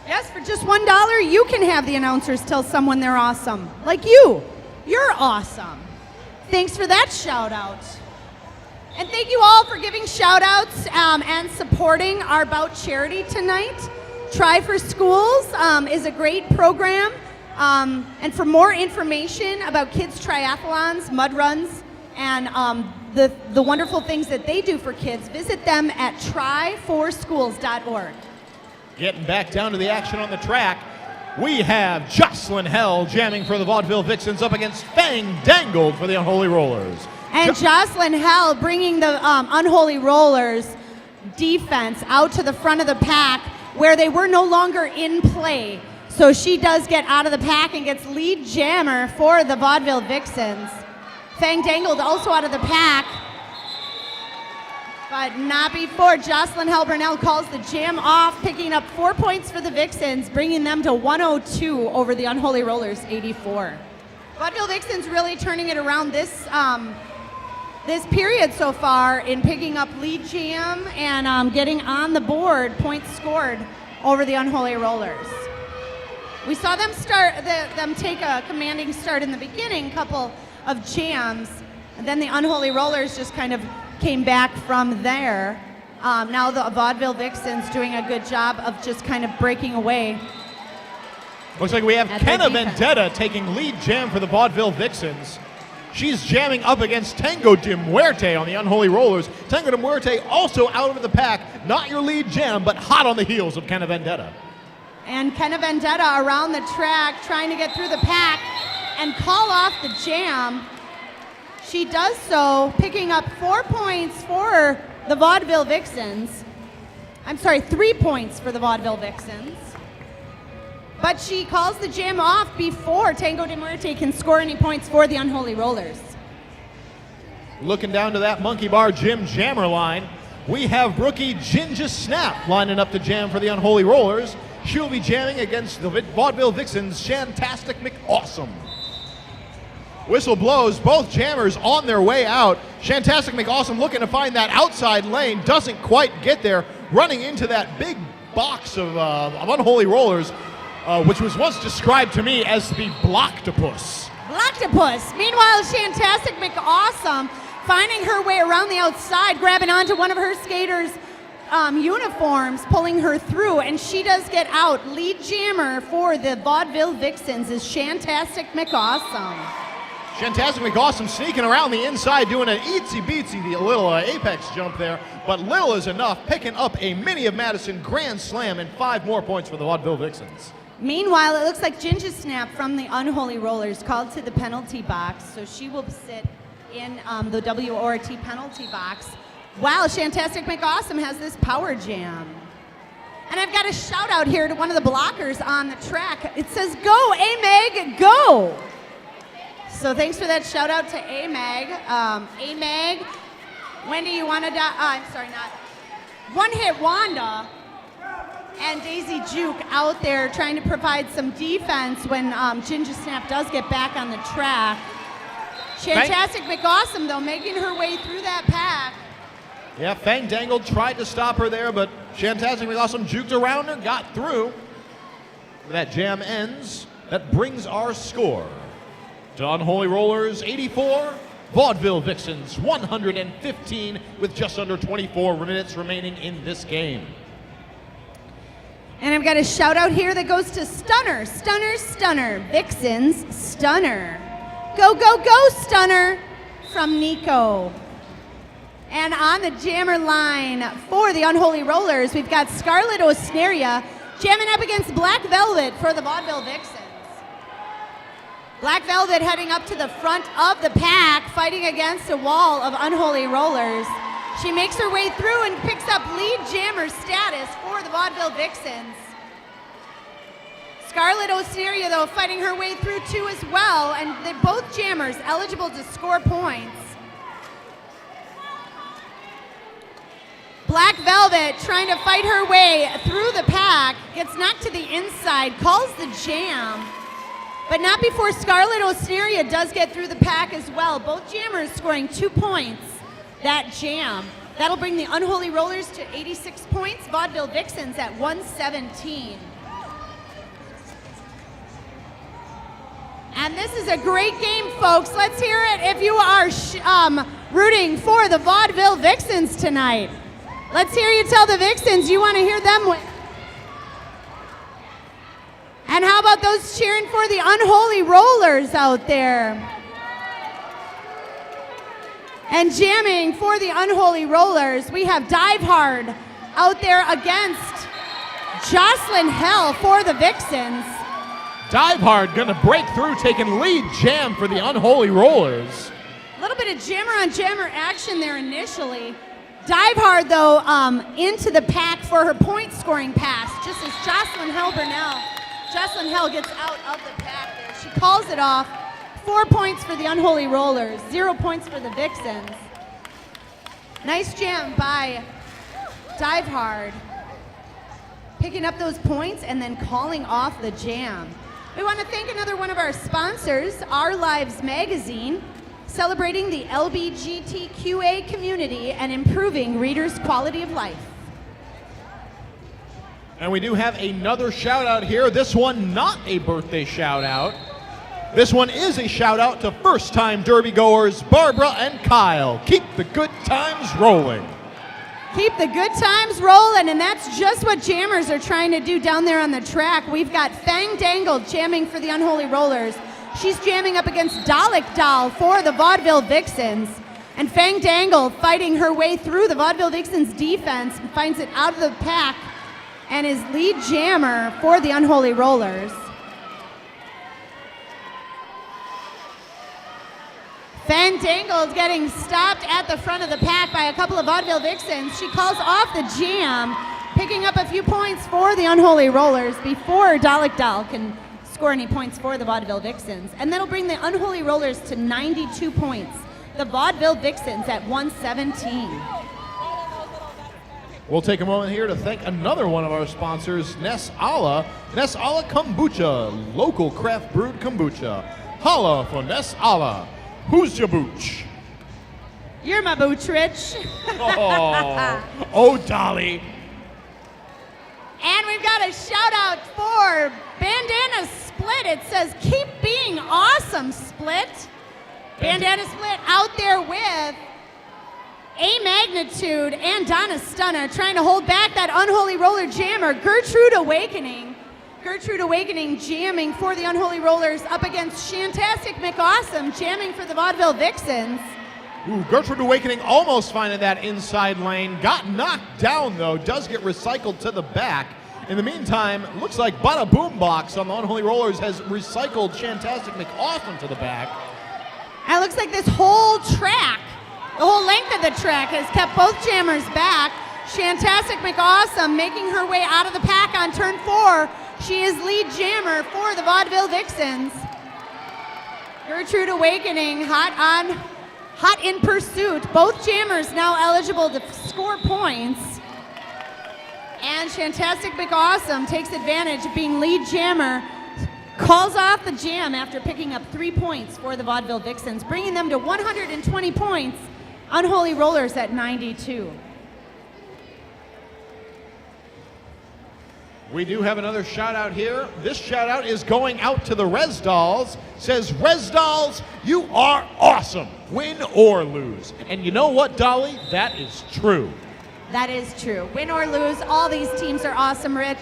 Yes, for just $1, you can have the announcers tell someone they're awesome. Like you. You're awesome. Thanks for that shout out. And thank you all for giving shout outs and supporting our Bout charity tonight. Try for Schools is a great program. And for more information about kids triathlons, mud runs, and the wonderful things that they do for kids, visit them at tryforschools.org. Getting back down to the action on the track, we have Jocelyn Hell jamming for the Vaudeville Vixens up against Fang Dangled for the Unholy Rollers. And Jocelyn Hell bringing the Unholy Rollers defense out to the front of the pack where they were no longer in play. So she does get out of the pack and gets lead jammer for the Vaudeville Vixens. Fang Dangled also out of the pack, but not before Jocelyn Hell Burnell calls the jam off, picking up 4 points for the Vixens, bringing them to 102 over the Unholy Rollers, 84. Vaudeville Vixens really turning it around this period so far in picking up lead jam and getting on the board, points scored over the Unholy Rollers. We saw them take a commanding start in the beginning, couple of jams, and then the Unholy Rollers just kind of came back from there. Now the Vaudeville Vixens doing a good job of just kind of breaking away. Looks like we have Kenna Vendetta taking lead jam for the Vaudeville Vixens. She's jamming up against Tango de Muerte on the Unholy Rollers. Tango de Muerte also out of the pack. Not your lead jam, but hot on the heels of Kenna Vendetta. And Kenna Vendetta around the track trying to get through the pack and call off the jam. She does so, picking up 4 points for the Vaudeville Vixens. I'm sorry, 3 points for the Vaudeville Vixens. But she calls the jam off before Tango de Muerte can score any points for the Unholy Rollers. Looking down to that monkey bar Jim Jammer line, we have rookie Ginger Snap lining up to jam for the Unholy Rollers. She'll be jamming against the Vaudeville Vixens' Shantastic McAwesome. Whistle blows, both jammers on their way out. Shantastic McAwesome looking to find that outside lane, doesn't quite get there, running into that big box of Unholy Rollers, which was once described to me as the Blocktopus. Blocktopus. Meanwhile, Shantastic McAwesome finding her way around the outside, grabbing onto one of her skaters' uniforms, pulling her through, and she does get out. Lead jammer for the Vaudeville Vixens is Shantastic McAwesome. Shantastic McAwesome sneaking around the inside, doing an itsy-bitsy little apex jump there, but little is enough, picking up a Mini of Madison grand slam and 5 more points for the Vaudeville Vixens. Meanwhile, it looks like Ginger Snap from the Unholy Rollers called to the penalty box, so she will sit in the WORT penalty box while Shantastic McAwesome has this power jam. And I've got a shout out here to one of the blockers on the track. It says, "Go, A-Meg, go!" So thanks for that shout out to A-Meg. A-Meg, Wendy, you want to I'm sorry, not. One Hit Wanda and Daisy Juke out there trying to provide some defense when Ginger Snap does get back on the track. Shantastic McAwesome, though, making her way through that pack. Yeah, Fang Dangled tried to stop her there, but Shantastic McAwesome juked around her, got through. That jam ends. That brings our score to Unholy Rollers 84, Vaudeville Vixens 115, with just under 24 minutes remaining in this game. And I've got a shout out here that goes to Stunner, Stunner, Stunner, Vixens, Stunner. Go, go, go, Stunner, from Nico. And on the jammer line for the Unholy Rollers, we've got Scarlett Osneria jamming up against Black Velvet for the Vaudeville Vixens. Black Velvet heading up to the front of the pack, fighting against a wall of Unholy Rollers. She makes her way through and picks up lead jammer status for the Vaudeville Vixens. Scarlett Osneria, though, fighting her way through too as well, and they're both jammers eligible to score points. Black Velvet trying to fight her way through the pack, gets knocked to the inside, calls the jam, but not before Scarlet Osneria does get through the pack as well. Both jammers scoring 2 points that jam. That'll bring the Unholy Rollers to 86 points, Vaudeville Vixens at 117. And this is a great game, folks. Let's hear it if you are rooting for the Vaudeville Vixens tonight. Let's hear you tell the Vixens you want to hear them win. And how about those cheering for the Unholy Rollers out there? And jamming for the Unholy Rollers, we have Dive Hard out there against Jocelyn Hell for the Vixens. Dive Hard gonna break through, taking lead jam for the Unholy Rollers. A little bit of jammer on jammer action there initially. Dive Hard, though, into the pack for her point scoring pass, just as Jocelyn Hell gets out of the pack there. She calls it off. 4 points for the Unholy Rollers, 0 points for the Vixens. Nice jam by Dive Hard, picking up those points and then calling off the jam. We want to thank another one of our sponsors, Our Lives Magazine, celebrating the LGBTQA community and improving readers' quality of life. And we do have another shout out here. This one not a birthday shout out. This one is a shout out to first time Derby goers Barbara and Kyle. Keep the good times rolling. Keep the good times rolling, and that's just what jammers are trying to do down there on the track. We've got Fang Dangle jamming for the Unholy Rollers. She's jamming up against Dalek Doll for the Vaudeville Vixens. And Fang Dangle fighting her way through the Vaudeville Vixens defense and finds it out of the pack and is lead jammer for the Unholy Rollers. Fang Dangle is getting stopped at the front of the pack by a couple of Vaudeville Vixens. She calls off the jam, picking up a few points for the Unholy Rollers before Dalek Doll can score any points for the Vaudeville Vixens. And that'll bring the Unholy Rollers to 92 points. The Vaudeville Vixens at 117. We'll take a moment here to thank another one of our sponsors, Ness Alla. Ness Alla Kombucha, local craft brewed kombucha. Holla for Ness Alla. Who's your booch? You're my booch, Rich. Oh, Dolly. And we've got a shout out for Bandana Split. It says, keep being awesome, Split. Bandana Split out there with A Magnitude and Donna Stunner trying to hold back that Unholy Roller jammer, Gertrude Awakening. Gertrude Awakening jamming for the Unholy Rollers up against Shantastic McAwesome jamming for the Vaudeville Vixens. Ooh, Gertrude Awakening almost finding that inside lane. Got knocked down, though. Does get recycled to the back. In the meantime, looks like Bada Boombox on the Unholy Rollers has recycled Shantastic McAwesome to the back. And it looks like this whole track, the whole length of the track, has kept both jammers back. Shantastic McAwesome making her way out of the pack on turn 4. She is lead jammer for the Vaudeville Vixens. Gertrude Awakening hot in pursuit. Both jammers now eligible to score points. And Shantastic McAwesome takes advantage of being lead jammer, calls off the jam after picking up 3 points for the Vaudeville Vixens, bringing them to 120 points. Unholy Rollers at 92. We do have another shout out here. This shout out is going out to the Res Dolls. Says, Res Dolls, you are awesome, win or lose. And you know what, Dolly? That is true. That is true. Win or lose, all these teams are awesome, Rich.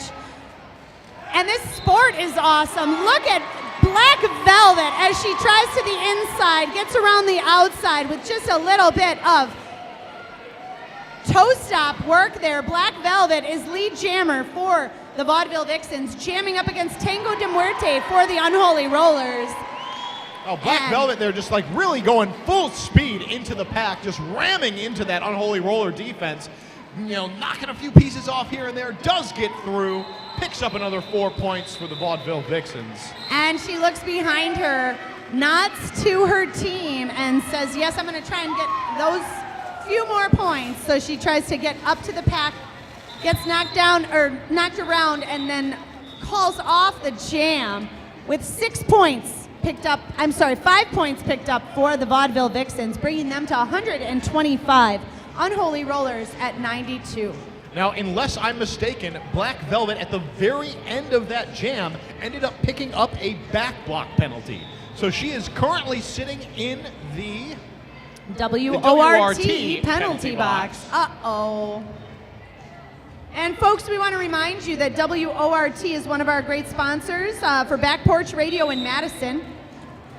And this sport is awesome. Look at Black Velvet as she tries to the inside, gets around the outside with just a little bit of toe stop work there. Black Velvet is lead jammer for the Vaudeville Vixens, jamming up against Tango de Muerte for the Unholy Rollers. Oh, Black Velvet there just like really going full speed into the pack, just ramming into that Unholy Roller defense. You know, knocking a few pieces off here and there, does get through, picks up another 4 points for the Vaudeville Vixens. And she looks behind her, nods to her team, and says, yes, I'm going to try and get those few more points. So she tries to get up to the pack, gets knocked down or knocked around, and then calls off the jam with 5 points picked up for the Vaudeville Vixens, bringing them to 125. Unholy Rollers at 92. Now, unless I'm mistaken, Black Velvet at the very end of that jam ended up picking up a back block penalty. So she is currently sitting in the WORT penalty box. Uh-oh. And folks, we want to remind you that WORT is one of our great sponsors for Back Porch Radio in Madison.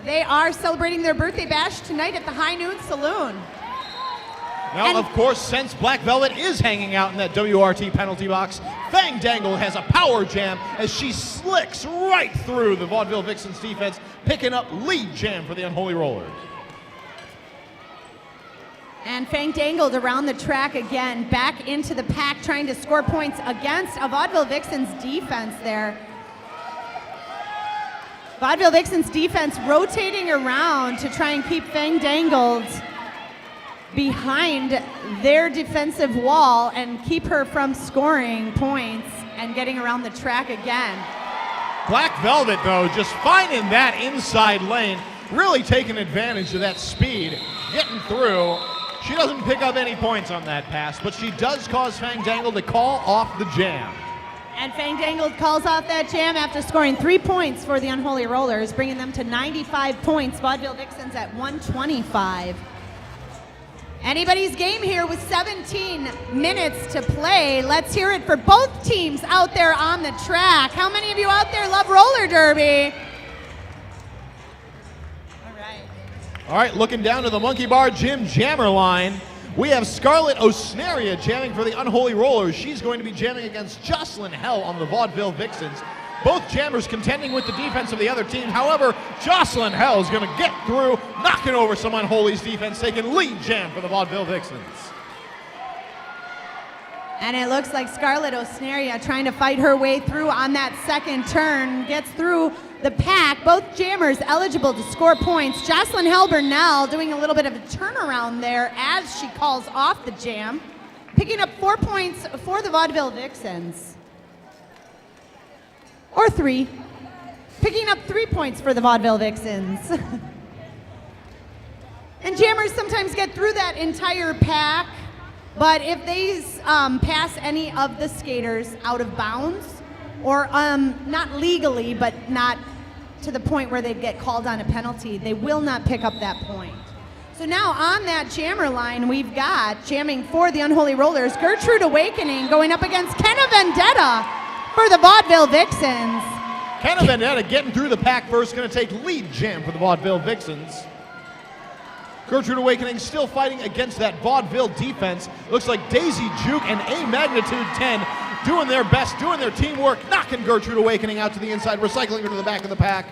They are celebrating their birthday bash tonight at the High Noon Saloon. Now, of course, since Black Velvet is hanging out in that WRT penalty box, Fang Dangle has a power jam as she slicks right through the Vaudeville Vixens defense, picking up lead jam for the Unholy Rollers. And Fang dangled around the track again, back into the pack, trying to score points against a Vaudeville Vixens defense there. Vaudeville Vixens defense rotating around to try and keep Fang dangled behind their defensive wall and keep her from scoring points and getting around the track again. Black Velvet, though, just finding that inside lane, really taking advantage of that speed, getting through. She doesn't pick up any points on that pass, but she does cause Fang Dangle to call off the jam. And Fang Dangle calls off that jam after scoring 3 points for the Unholy Rollers, bringing them to 95 points. Vaudeville Vixens at 125. Anybody's game here with 17 minutes to play. Let's hear it for both teams out there on the track. How many of you out there love roller derby? All right, looking down to the Monkey Bar Gym jammer line, we have Scarlett Osnaria jamming for the Unholy Rollers. She's going to be jamming against Jocelyn Hell on the Vaudeville Vixens. Both jammers contending with the defense of the other team. However, Jocelyn Hell is going to get through, knocking over some Unholy's defense, taking lead jam for the Vaudeville Vixens. And it looks like Scarlett Osnaria trying to fight her way through on that second turn, gets through the pack. Both jammers eligible to score points. Jocelyn Hell Burnell doing a little bit of a turnaround there as she calls off the jam, picking up 4 points for the Vaudeville Vixens. Or 3. Picking up 3 points for the Vaudeville Vixens. And jammers sometimes get through that entire pack, but if they pass any of the skaters out of bounds, or not legally, but not to the point where they'd get called on a penalty, they will not pick up that point. So now on that jammer line, we've got jamming for the Unholy Rollers, Gertrude Awakening going up against Kenna Vendetta for the Vaudeville Vixens. Kenna Vendetta getting through the pack first, going to take lead jam for the Vaudeville Vixens. Gertrude Awakening still fighting against that Vaudeville defense. Looks like Daisy Juke and A Magnitude 10 doing their best, doing their teamwork, knocking Gertrude Awakening out to the inside, recycling her to the back of the pack.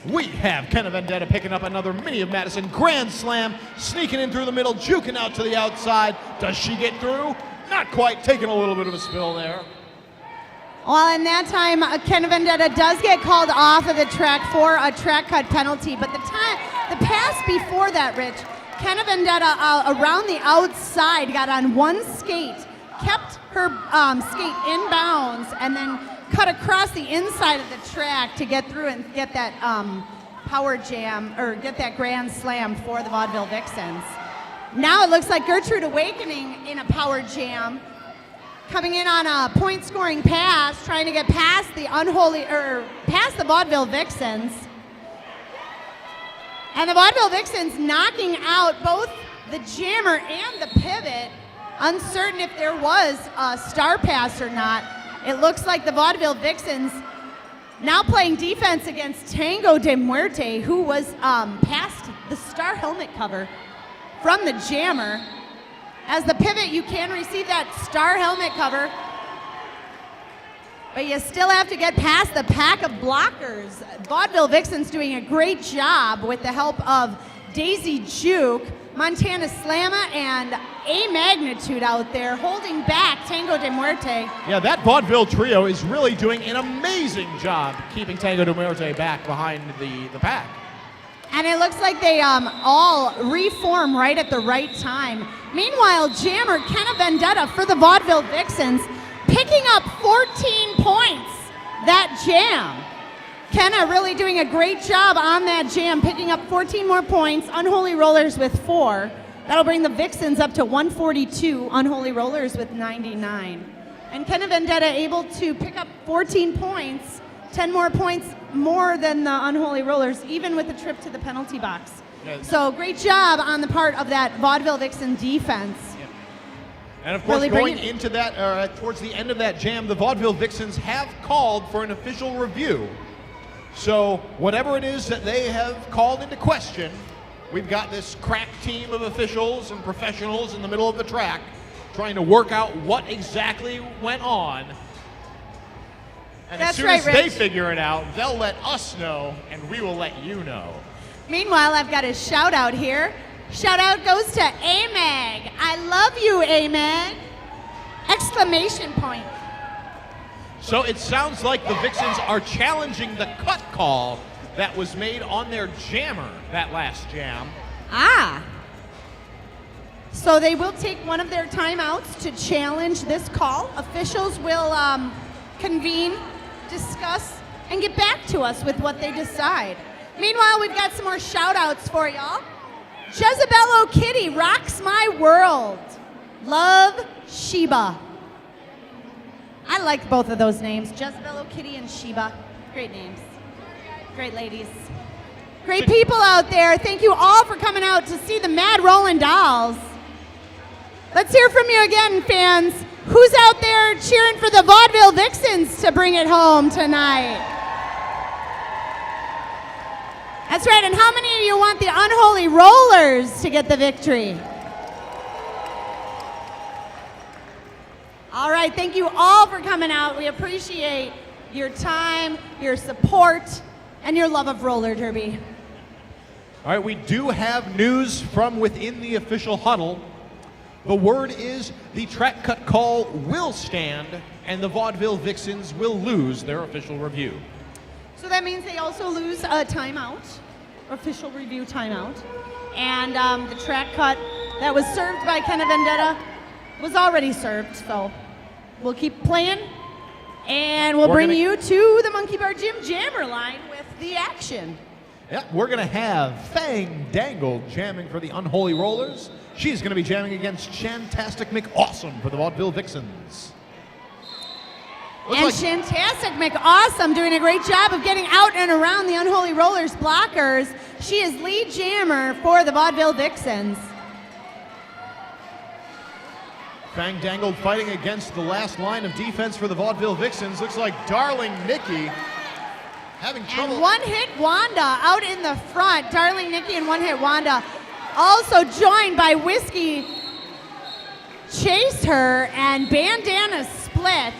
We have Kenna Vendetta picking up another Mini of Madison Grand Slam, sneaking in through the middle, juking out to the outside. Does she get through? Not quite, taking a little bit of a spill there. Well, in that time, Kenna Vendetta does get called off of the track for a track cut penalty, but the pass before that, Rich, Kenna Vendetta around the outside got on one skate, kept her skate in bounds, and then cut across the inside of the track to get through and get that power jam, or get that grand slam for the Vaudeville Vixens. Now it looks like Gertrude Awakening in a power jam, coming in on a point scoring pass, trying to get past the past the Vaudeville Vixens. And the Vaudeville Vixens knocking out both the jammer and the pivot, uncertain if there was a star pass or not. It looks like the Vaudeville Vixens now playing defense against Tango de Muerte, who was past the star helmet cover from the jammer. As the pivot, you can receive that star helmet cover, but you still have to get past the pack of blockers. Vaudeville Vixens doing a great job with the help of Daisy Juke, Montana Slamma, and A Magnitude out there holding back Tango de Muerte. Yeah, that Vaudeville trio is really doing an amazing job keeping Tango de Muerte back behind the pack. And it looks like they all reform right at the right time. Meanwhile, jammer Kenna Vendetta for the Vaudeville Vixens picking up 14 points that jam. Kenna really doing a great job on that jam, picking up 14 more points. Unholy Rollers with 4. That'll bring the Vixens up to 142. Unholy Rollers with 99. And Kenna Vendetta able to pick up 14 points, 10 more points more than the Unholy Rollers, even with the trip to the penalty box. Yes. So great job on the part of that Vaudeville Vixen defense. And of course, Really going into that, towards the end of that jam, the Vaudeville Vixens have called for an official review. So whatever it is that they have called into question, we've got this crack team of officials and professionals in the middle of the track trying to work out what exactly went on. And That's as soon right, as they Rich. figure it out, they'll let us know, and we will let you know. Meanwhile, I've got a shout out here. Shout out goes to AMAG. I love you, AMAG! Exclamation point. So it sounds like the Vixens are challenging the cut call that was made on their jammer that last jam. Ah. So they will take one of their timeouts to challenge this call. Officials will convene, discuss, and get back to us with what they decide. Meanwhile, we've got some more shout outs for y'all. Jezebel Kitty rocks my world. Love Sheba. I like both of those names, Jezebel Kitty and Sheba. Great names. Great ladies. Great people out there. Thank you all for coming out to see the Mad Rollin Dolls. Let's hear from you again, fans. Who's out there cheering for the Vaudeville Vixens to bring it home tonight? That's right, and how many of you want the Unholy Rollers to get the victory? All right, thank you all for coming out. We appreciate your time, your support, and your love of roller derby. All right, we do have news from within the official huddle. The word is the track cut call will stand, and the Vaudeville Vixens will lose their official review. So that means they also lose a timeout, official review timeout. And the track cut that was served by Kenna Vendetta was already served, so we'll keep playing. And we'll bring you to the Monkey Bar Gym Jammer line with the action. Yeah, we're going to have Fang Dangle jamming for the Unholy Rollers. She's going to be jamming against Shantastic McAwesome for the Vaudeville Vixens. Shantastic McAwesome doing a great job of getting out and around the Unholy Rollers blockers. She is lead jammer for the Vaudeville Vixens. Fang Dangle fighting against the last line of defense for the Vaudeville Vixens. Looks like Darling Nikki having trouble. And One Hit Wanda out in the front. Darling Nikki and One Hit Wanda also joined by Whiskey Chased Her and Bandana Split.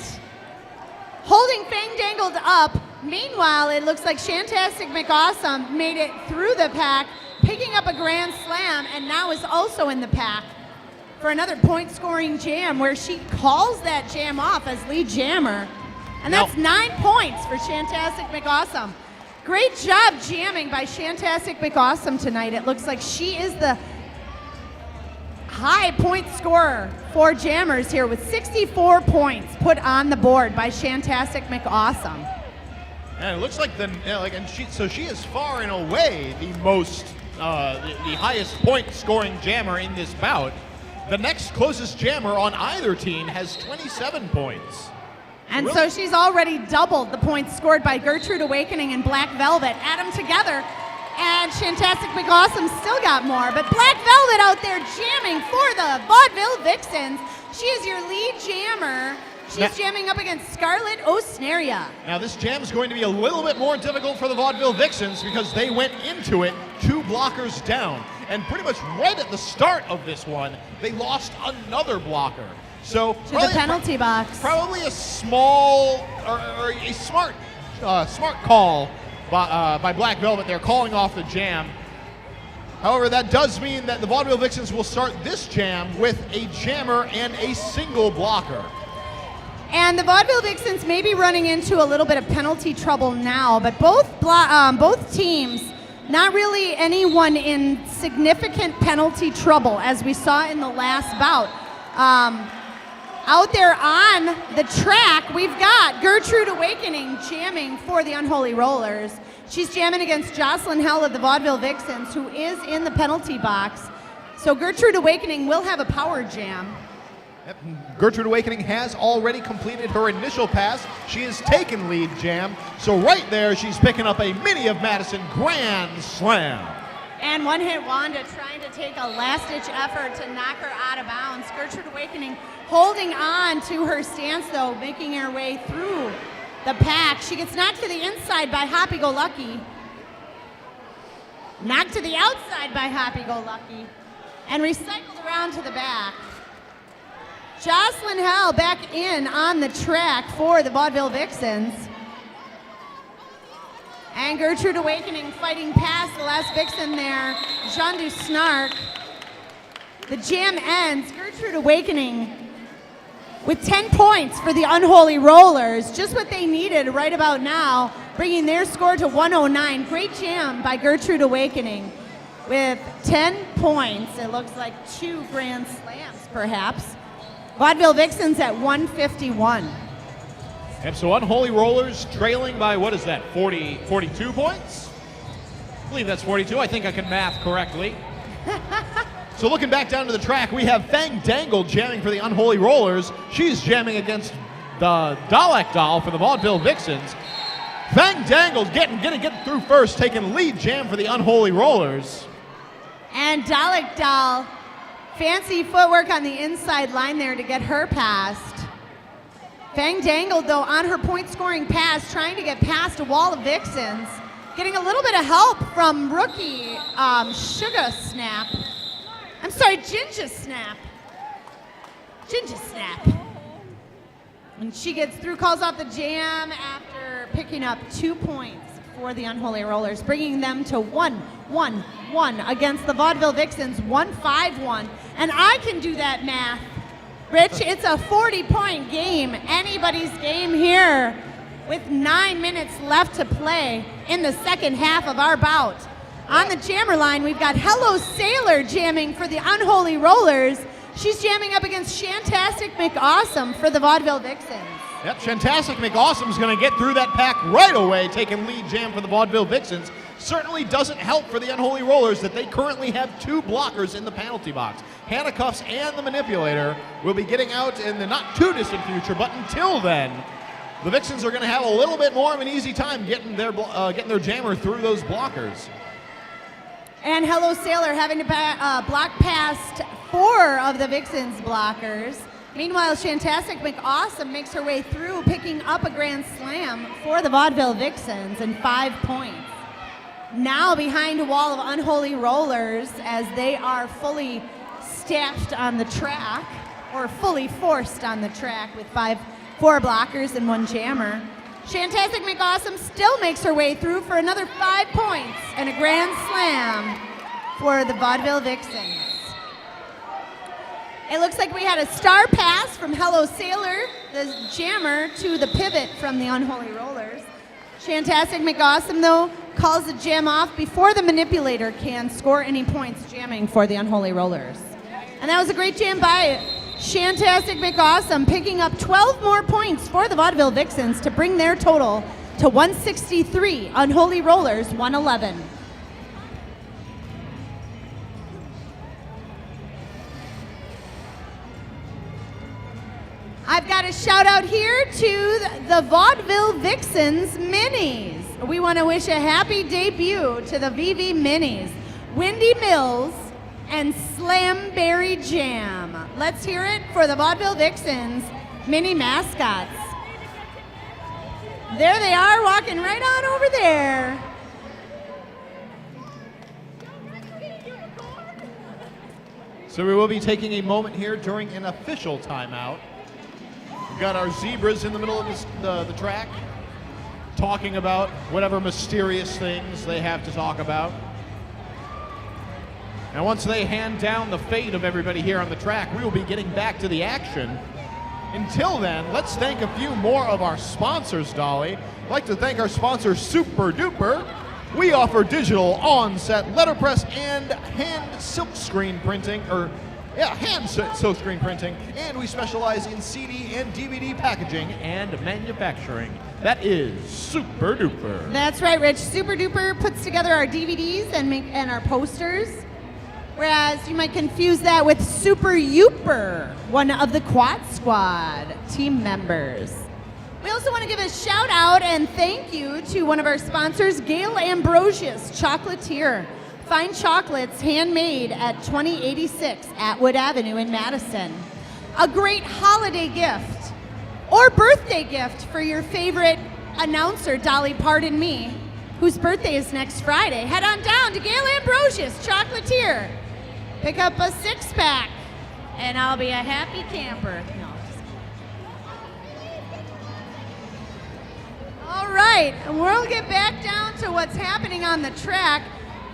Holding Fang Dangled up. Meanwhile, it looks like Shantastic McAwesome made it through the pack, picking up a grand slam, and now is also in the pack for another point-scoring jam where she calls that jam off as lead jammer. And that's 9 points for Shantastic McAwesome. Great job jamming by Shantastic McAwesome tonight. It looks like she is the high point scorer for jammers here with 64 points put on the board by Shantastic McAwesome. And it looks like she is far and away the most, the highest point scoring jammer in this bout. The next closest jammer on either team has 27 points. And so she's already doubled the points scored by Gertrude Awakening and Black Velvet. Add them together, and Shantastic McAwesome still got more. But Black Velvet out there jamming for the Vaudeville Vixens. She is your lead jammer. She's jamming up against Scarlett O'Snaria. Now this jam is going to be a little bit more difficult for the Vaudeville Vixens because they went into it 2 blockers down. And pretty much right at the start of this one, they lost another blocker. So to the penalty box. Probably a small or a smart call by Black Velvet. They're calling off the jam. However, that does mean that the Vaudeville Vixens will start this jam with a jammer and a single blocker. And the Vaudeville Vixens may be running into a little bit of penalty trouble now, but both teams Not really anyone in significant penalty trouble, as we saw in the last bout. Out there on the track, we've got Gertrude Awakening jamming for the Unholy Rollers. She's jamming against Jocelyn Hell of the Vaudeville Vixens, who is in the penalty box. So Gertrude Awakening will have a power jam. Yep. Gertrude Awakening has already completed her initial pass. She has taken lead jam. So right there, she's picking up a Mini of Madison Grand Slam. And one hit Wanda trying to take a last-ditch effort to knock her out of bounds. Gertrude Awakening holding on to her stance, though, making her way through the pack. She gets knocked to the inside by Happy Go Lucky. Knocked to the outside by Happy Go Lucky. And recycled around to the back. Jocelyn Hell back in on the track for the Vaudeville Vixens. And Gertrude Awakening fighting past the last Vixen there, Jean Du Snark. The jam ends. Gertrude Awakening with 10 points for the Unholy Rollers, just what they needed right about now, bringing their score to 109. Great jam by Gertrude Awakening with 10 points. It looks like 2 grand slams, perhaps. Vaudeville Vixens at 151. And so Unholy Rollers trailing by, what is that, 42 points? I believe that's 42. I think I can math correctly. So looking back down to the track, we have Fang Dangle jamming for the Unholy Rollers. She's jamming against the Dalek Doll for the Vaudeville Vixens. Fang Dangle's getting through first, taking lead jam for the Unholy Rollers. And Dalek Doll, fancy footwork on the inside line there to get her past. Fang Dangle, though, on her point-scoring pass, trying to get past a wall of Vixens. Getting a little bit of help from rookie Ginger Snap. Ginger Snap. And she gets through, calls off the jam after picking up 2 points for the Unholy Rollers, bringing them to 1-1-1 against the Vaudeville Vixens, 1-5-1. And I can do that math. Rich, it's a 40-point game, anybody's game here, with 9 minutes left to play in the second half of our bout. On the jammer line, we've got Hello Sailor jamming for the Unholy Rollers. She's jamming up against Shantastic McAwesome for the Vaudeville Vixens. Yep, Shantastic McAwesome's going to get through that pack right away, taking lead jam for the Vaudeville Vixens. Certainly doesn't help for the Unholy Rollers that they currently have 2 blockers in the penalty box. Handcuffs and the manipulator will be getting out in the not too distant future, but until then, the Vixens are going to have a little bit more of an easy time getting their jammer through those blockers. And Hello Sailor having to block past 4 of the Vixens blockers. Meanwhile, Shantastic McAwesome makes her way through, picking up a grand slam for the Vaudeville Vixens and 5 points. Now behind a wall of Unholy Rollers as they are fully staffed on the track, or fully forced on the track with 4 blockers and 1 jammer. Shantastic McAwesome still makes her way through for another 5 points and a grand slam for the Vaudeville Vixens. It looks like we had a star pass from Hello Sailor, the jammer, to the pivot from the Unholy Rollers. Shantastic McAwesome, though, calls the jam off before the manipulator can score any points jamming for the Unholy Rollers. And that was a great jam by Shantastic McAwesome, picking up 12 more points for the Vaudeville Vixens to bring their total to 163. Unholy Rollers, 111. I've got a shout out here to the Vaudeville Vixens Minis. We want to wish a happy debut to the VV Minis, Wendy Mills and Slamberry Jam. Let's hear it for the Vaudeville Vixens mini mascots. There they are, walking right on over there. So we will be taking a moment here during an official timeout. We've got our zebras in the middle of the track, talking about whatever mysterious things they have to talk about. And once they hand down the fate of everybody here on the track, we will be getting back to the action. Until then, let's thank a few more of our sponsors, Dolly. I'd like to thank our sponsor, Super Duper, We offer digital, on-set letterpress, and hand silk screen printing, silk screen printing, and we specialize in CD and DVD packaging and manufacturing. That is Super Duper. That's right, Rich. Super Duper puts together our DVDs and our posters, whereas you might confuse that with Super Youper, one of the Quad Squad team members. We also want to give a shout out and thank you to one of our sponsors, Gail Ambrosius Chocolatier. Fine chocolates handmade at 2086 Atwood Avenue in Madison. A great holiday gift or birthday gift for your favorite announcer, Dolly Pardon Me, whose birthday is next Friday. Head on down to Gail Ambrosius Chocolatier. Pick up a 6-pack and I'll be a happy camper. No. All right, and we'll get back down to what's happening on the track,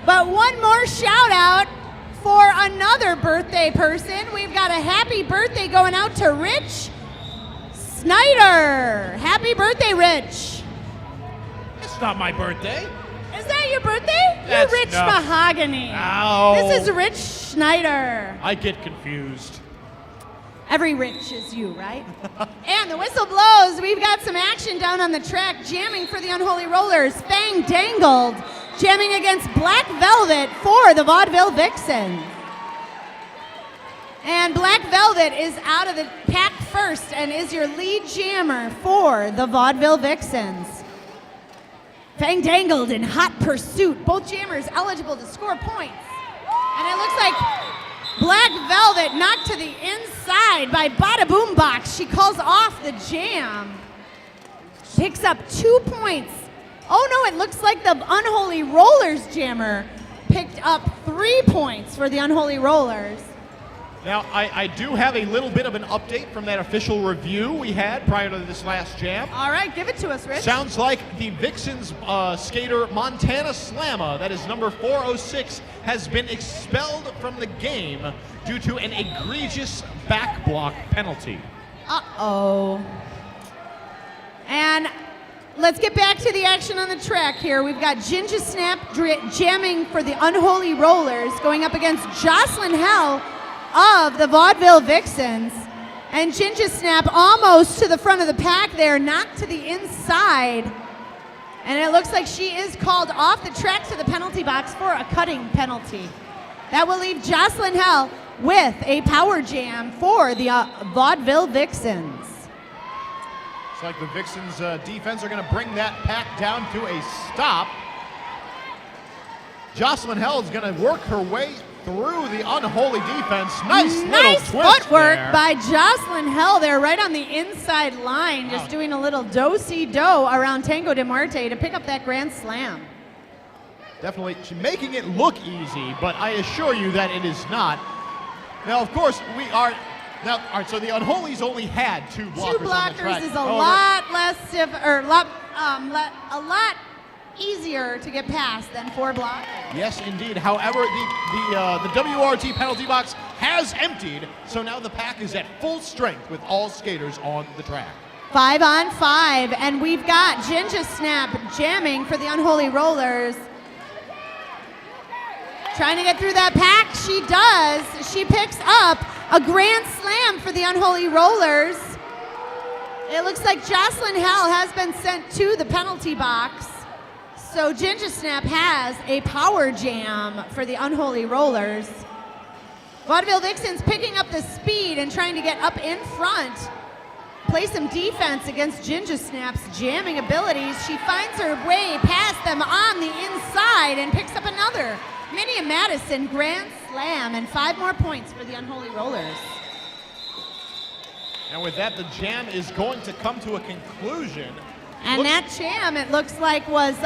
but one more shout out for another birthday person. We've got a happy birthday going out to Rich Snyder. Happy birthday, Rich. It's not my birthday. Is that your birthday? That's You're Rich no. Mahogany. Ow. This is Rich Snyder. I get confused. Every Rich is you, right? And the whistle blows. We've got some action down on the track, jamming for the Unholy Rollers. Fang Dangled, jamming against Black Velvet for the Vaudeville Vixens. And Black Velvet is out of the pack first and is your lead jammer for the Vaudeville Vixens. Fang Dangled in hot pursuit. Both jammers eligible to score points. And it looks like Black Velvet knocked to the inside by Bada Boom Box. She calls off the jam. Picks up 2 points. Oh no, it looks like the Unholy Rollers jammer picked up 3 points for the Unholy Rollers. Now, I do have a little bit of an update from that official review we had prior to this last jam. All right, give it to us, Rich. Sounds like the Vixens skater Montana Slamma, that is number 406, has been expelled from the game due to an egregious back block penalty. Uh-oh. And let's get back to the action on the track here. We've got Ginger Snap jamming for the Unholy Rollers going up against Jocelyn Hell of the Vaudeville Vixens. And Ginger Snap almost to the front of the pack there, knocked to the inside. And it looks like she is called off the track to the penalty box for a cutting penalty. That will leave Jocelyn Hell with a power jam for the Vaudeville Vixens. It's like the Vixens defense are going to bring that pack down to a stop. Jocelyn Hell is going to work her way through the Unholy defense. Nice little twist footwork there by Jocelyn Hell there, right on the inside line, just doing a little do-si-do around Tango de Marte to pick up that grand slam. Definitely, she's making it look easy, but I assure you that it is not. Now, of course, we are now. All right, so the Unholies only had 2 blockers. 2 on the track. blockers is a lot less stiff, or a lot easier to get past than 4 blockers. Yes, indeed. However, the WRT penalty box has emptied, so now the pack is at full strength with all skaters on the track. 5 on 5, and we've got Ginger Snap jamming for the Unholy Rollers. Trying to get through that pack, she does. She picks up a grand slam for the Unholy Rollers. It looks like Jocelyn Hell has been sent to the penalty box. So Ginger Snap has a power jam for the Unholy Rollers. Vaudeville Vixens picking up the speed and trying to get up in front. Play some defense against Ginger Snap's jamming abilities. She finds her way past them on the inside and picks up another Minnie and Madison grand slam, and 5 more points for the Unholy Rollers. And with that, the jam is going to come to a conclusion. And that jam, it looks like, was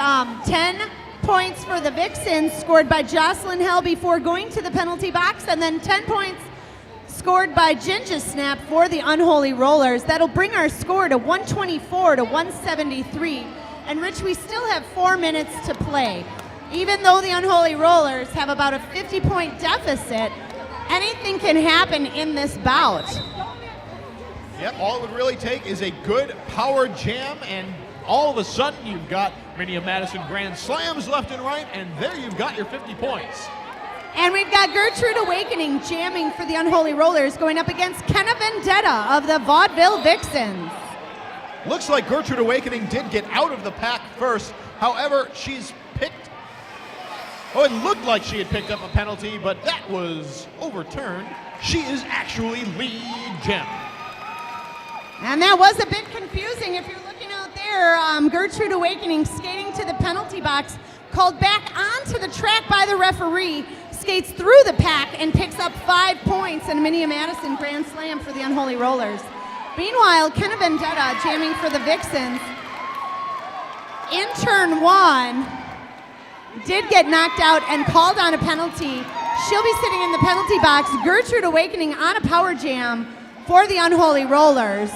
10 points for the Vixens, scored by Jocelyn Hell before going to the penalty box, and then 10 points scored by Ginger Snap for the Unholy Rollers. That'll bring our score to 124 to 173. And Rich, we still have 4 minutes to play. Even though the Unholy Rollers have about a 50-point deficit, anything can happen in this bout. Yep, all it would really take is a good power jam, and all of a sudden you've got Minnie of Madison Grand Slams left and right, and there you've got your 50 points. And we've got Gertrude Awakening jamming for the Unholy Rollers going up against Kenna Vendetta of the Vaudeville Vixens. Looks like Gertrude Awakening did get out of the pack first. However, she's picked... Oh, it looked like she had picked up a penalty, but that was overturned. She is actually lead gem. And that was a bit confusing. If you're looking out there, Gertrude Awakening skating to the penalty box, called back onto the track by the referee, skates through the pack and picks up 5 points and a Minnie of Madison Grand Slam for the Unholy Rollers. Meanwhile, Kenna Vendetta jamming for the Vixens. In turn 1, did get knocked out and called on a penalty. She'll be sitting in the penalty box. Gertrude Awakening on a power jam for the Unholy Rollers.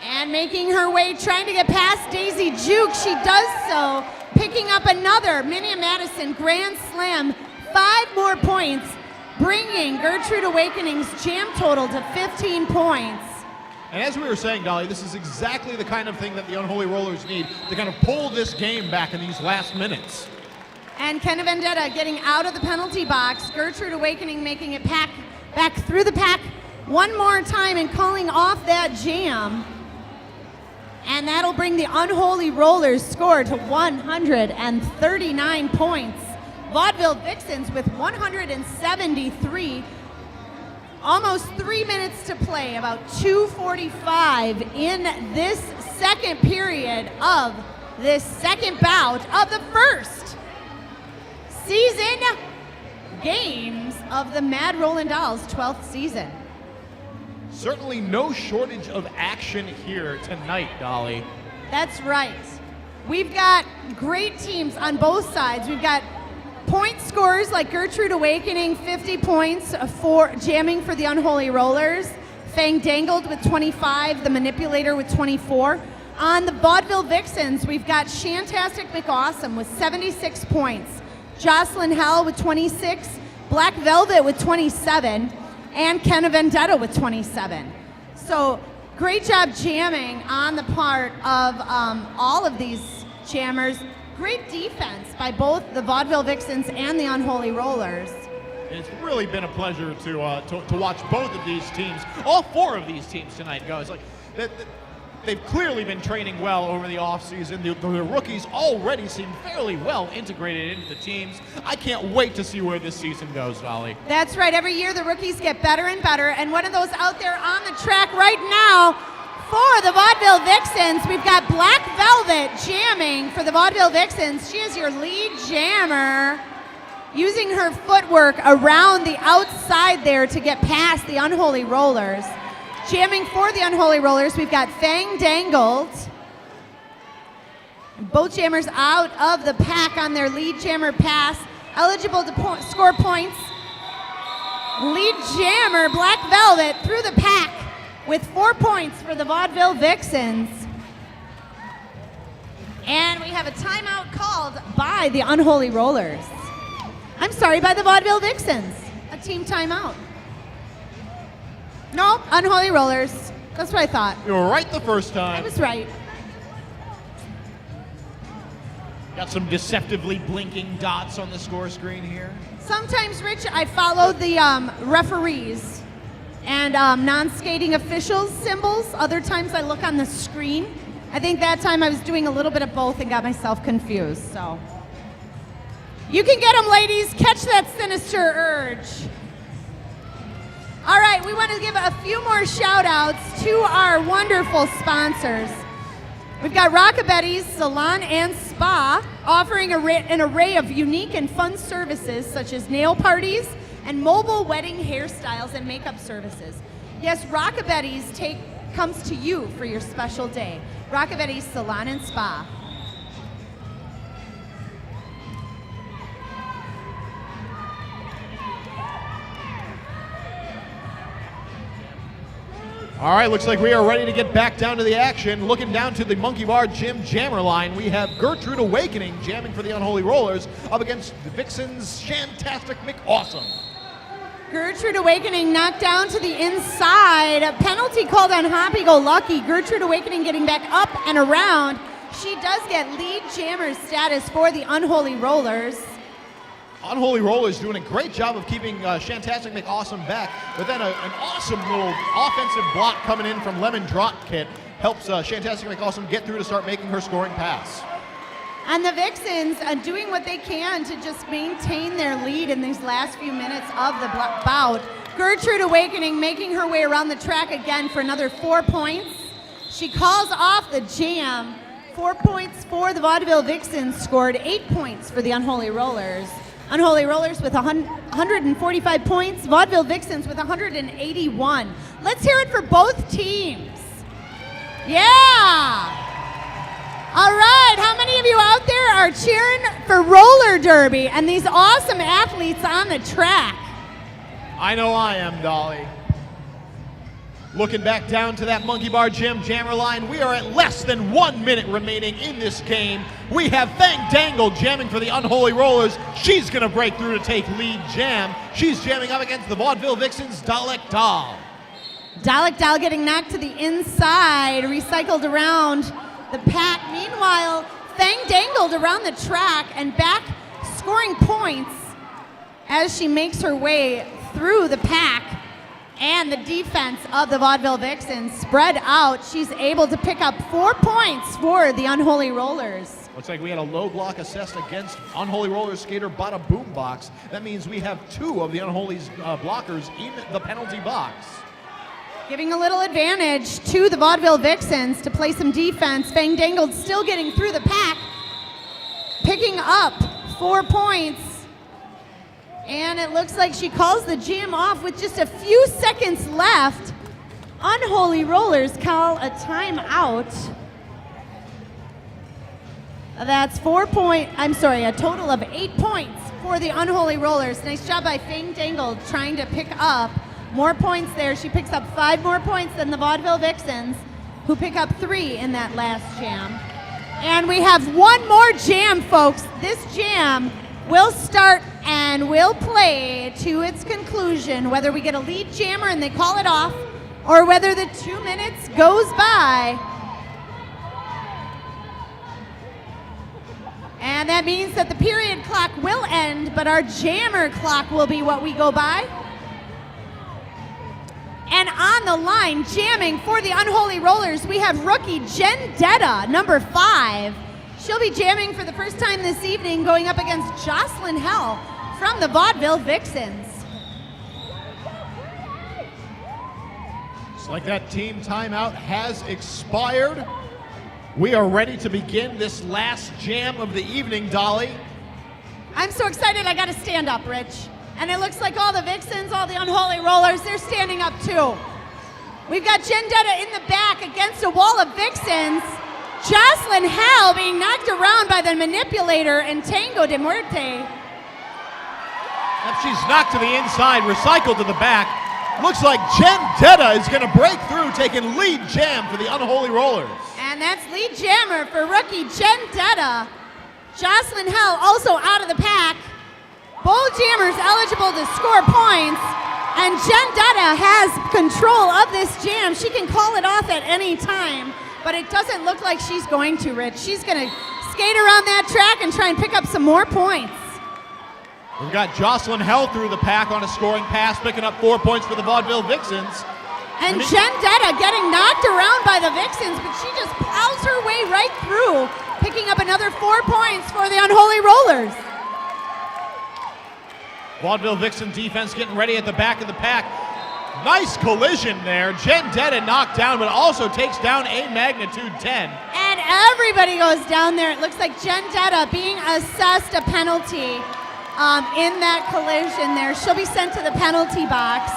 And making her way, trying to get past Daisy Juke. She does so, picking up another Minnie of Madison Grand Slam. 5 more points, bringing Gertrude Awakening's jam total to 15 points. And as we were saying, Dolly, this is exactly the kind of thing that the Unholy Rollers need to kind of pull this game back in these last minutes. And Kenna Vendetta getting out of the penalty box. Gertrude Awakening making it back through the pack one more time and calling off that jam. And that'll bring the Unholy Rollers score to 139 points. Vaudeville Vixens with 173. Almost 3 minutes to play, about 2:45 in this second period of this second bout of the first season games of the Mad Rollin Dolls 12th season. Certainly no shortage of action here tonight, Dolly. That's right. We've got great teams on both sides. We've got point scorers like Gertrude Awakening, 50 points for jamming for the Unholy Rollers. Fang Dangled with 25, the Manipulator with 24. On the Vaudeville Vixens, we've got Shantastic McAwesome with 76 points. Jocelyn Hell with 26, Black Velvet with 27, and Kenna Vendetta with 27. So great job jamming on the part of all of these jammers. Great defense by both the Vaudeville Vixens and the Unholy Rollers. It's really been a pleasure to watch both of these teams, all 4 of these teams tonight go. It's like they've clearly been training well over the offseason. The rookies already seem fairly well integrated into the teams. I can't wait to see where this season goes, Dolly. That's right. Every year the rookies get better and better, and one of those out there on the track right now for the Vaudeville Vixens, we've got Black Velvet jamming for the Vaudeville Vixens. She is your lead jammer, using her footwork around the outside there to get past the Unholy Rollers. Jamming for the Unholy Rollers, we've got Fang Dangled. Both jammers out of the pack on their lead jammer pass, eligible to score points. Lead jammer, Black Velvet, through the pack with 4 points for the Vaudeville Vixens. And we have a timeout called by the Unholy Rollers. I'm sorry, by the Vaudeville Vixens. A team timeout. Nope, Unholy Rollers. That's what I thought. You were right the first time. I was right. Got some deceptively blinking dots on the score screen here. Sometimes, Rich, I follow the referees and non-skating officials symbols. Other times I look on the screen. I think that time I was doing a little bit of both and got myself confused, so. You can get them, ladies. Catch that sinister urge. All right, we want to give a few more shout-outs to our wonderful sponsors. We've got Rockabetty's Salon and Spa, offering an array of unique and fun services such as nail parties and mobile wedding hairstyles and makeup services. Yes, Rockabetty's comes to you for your special day. Rockabetty's Salon and Spa. All right, looks like we are ready to get back down to the action. Looking down to the Monkey Bar Gym jammer line, we have Gertrude Awakening jamming for the Unholy Rollers up against the Vixens' Shantastic McAwesome. Gertrude Awakening knocked down to the inside. A penalty called on Hoppy Go Lucky. Gertrude Awakening getting back up and around. She does get lead jammer status for the Unholy Rollers. Unholy Rollers doing a great job of keeping Shantastic McAwesome back, but then an awesome little offensive block coming in from Lemon Drop Kit helps Shantastic McAwesome get through to start making her scoring pass. And the Vixens doing what they can to just maintain their lead in these last few minutes of the bout. Gertrude Awakening making her way around the track again for another 4 points. She calls off the jam. 4 points for the Vaudeville Vixens, scored 8 points for the Unholy Rollers. Unholy Rollers with 145 points, Vaudeville Vixens with 181. Let's hear it for both teams. Yeah! All right, how many of you out there are cheering for roller derby and these awesome athletes on the track? I know I am, Dolly. Looking back down to that Monkey Bar Gym jammer line, we are at less than 1 minute remaining in this game. We have Fang Dangle jamming for the Unholy Rollers. She's going to break through to take lead jam. She's jamming up against the Vaudeville Vixens' Dalek Doll. Dalek Doll getting knocked to the inside, recycled around the pack. Meanwhile, Fang dangled around the track and back, scoring points as she makes her way through the pack. And the defense of the Vaudeville Vixens spread out. She's able to pick up 4 points for the Unholy Rollers. Looks like we had a low block assessed against Unholy Rollers skater Bada Boom Box. That means we have 2 of the Unholy's blockers in the penalty box. Giving a little advantage to the Vaudeville Vixens to play some defense. Fang Dangled still getting through the pack, picking up 4 points. And it looks like she calls the jam off with just a few seconds left. Unholy Rollers call a timeout. That's a total of 8 points for the Unholy Rollers. Nice job by Fang Dangled trying to pick up more points there. She picks up 5 more points than the Vaudeville Vixens, who pick up 3 in that last jam. And we have one more jam, folks. This jam will start and will play to its conclusion, whether we get a lead jammer and they call it off, or whether the 2 minutes goes by. And that means that the period clock will end, but our jammer clock will be what we go by. And on the line, jamming for the Unholy Rollers, we have rookie Jen Detta, number 5. She'll be jamming for the first time this evening, going up against Jocelyn Hell from the Vaudeville Vixens. It's like that team timeout has expired. We are ready to begin this last jam of the evening, Dolly. I'm so excited I gotta stand up, Rich. And it looks like all the Vixens, all the Unholy Rollers, they're standing up too. We've got Jen Detta in the back against a wall of Vixens. Jocelyn Hell being knocked around by the manipulator and Tango de Muerte. She's knocked to the inside, recycled to the back. Looks like Jen Detta is going to break through, taking lead jam for the Unholy Rollers. And that's lead jammer for rookie Jen Detta. Jocelyn Hell also out of the pack. Both jammers eligible to score points. And Jen Detta has control of this jam. She can call it off at any time. But it doesn't look like she's going to, Rich. She's going to skate around that track and try and pick up some more points. We've got Jocelyn Hell through the pack on a scoring pass, picking up 4 points for the Vaudeville Vixens. And Jen Detta getting knocked around by the Vixens, but she just plows her way right through, picking up another 4 points for the Unholy Rollers. Vaudeville Vixen defense getting ready at the back of the pack. Nice collision there. Jen Detta knocked down, but also takes down a magnitude 10. And everybody goes down there. It looks like Jen Detta being assessed a penalty in that collision there. She'll be sent to the penalty box.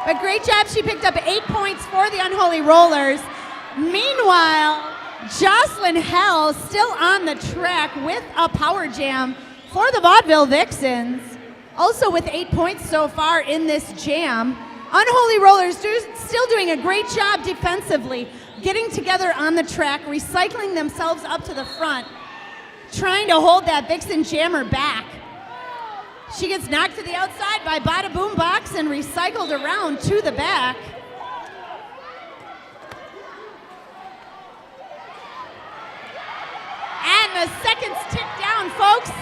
But great job. She picked up 8 points for the Unholy Rollers. Meanwhile, Jocelyn Hell still on the track with a power jam for the Vaudeville Vixens. Also with 8 points so far in this jam. Unholy Rollers still doing a great job defensively, getting together on the track, recycling themselves up to the front, trying to hold that Vixen jammer back. She gets knocked to the outside by Bada Boom Box and recycled around to the back. And the seconds tick down, folks.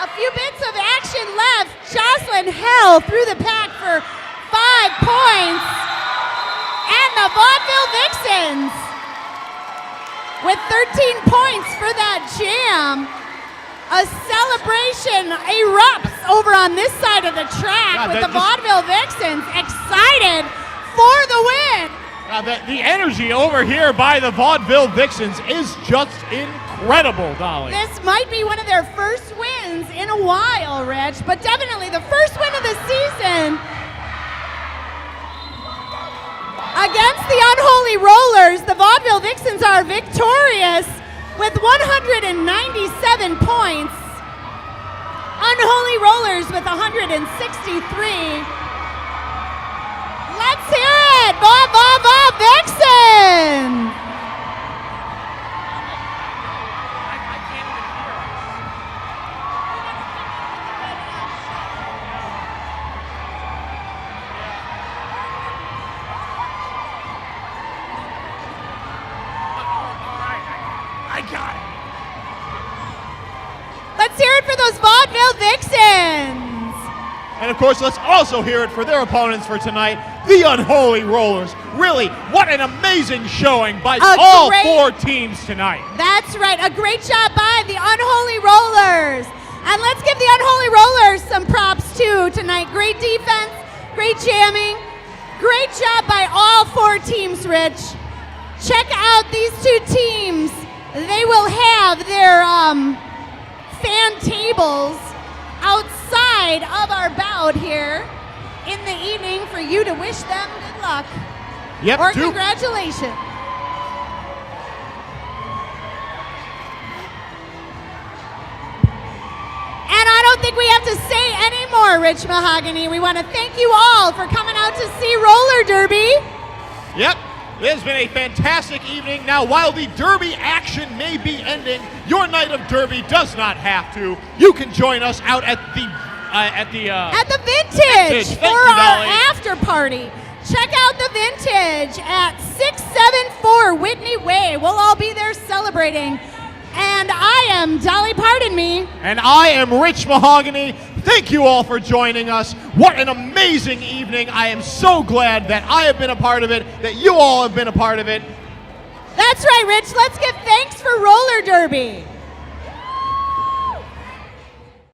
A few bits of action left. Jocelyn Hell through the pack for 5 points. And the Vaudeville Vixens with 13 points for that jam. A celebration erupts over on this side of the track with the Vaudeville Vixens excited for the win. The energy over here by the Vaudeville Vixens is just incredible, Dolly. This might be one of their first wins in a while, Rich, but definitely the first win of the season against the Unholy Rollers. The Vaudeville Vixens are victorious with 197 points. Unholy Rollers with 163. Let's hear it, Vixen! I got it. Let's hear it for those Vaudeville Vixens! And of course, let's also hear it for their opponents for tonight, the Unholy Rollers. Really, what an amazing showing by all 4 teams tonight. That's right, a great job by the Unholy Rollers. And let's give the Unholy Rollers some props too tonight. Great defense, great jamming, great job by all 4 teams, Rich. Check out these 2 teams. They will have their fan tables outside of our bout here in the evening for you to wish them good luck. Yep. Or congratulations. And I don't think we have to say any more, Rich Mahogany. We want to thank you all for coming out to see roller derby. Yep. It has been a fantastic evening. Now, while the Derby action may be ending, your night of Derby does not have to. You can join us out at the Vintage for our Dolly. after party. Check out the Vintage at 674 Whitney Way. We'll all be there celebrating. And I am Dolly Pardon Me. And I am Rich Mahogany. Thank you all for joining us. What an amazing evening. I am so glad that I have been a part of it, that you all have been a part of it. That's right, Rich. Let's give thanks for roller derby.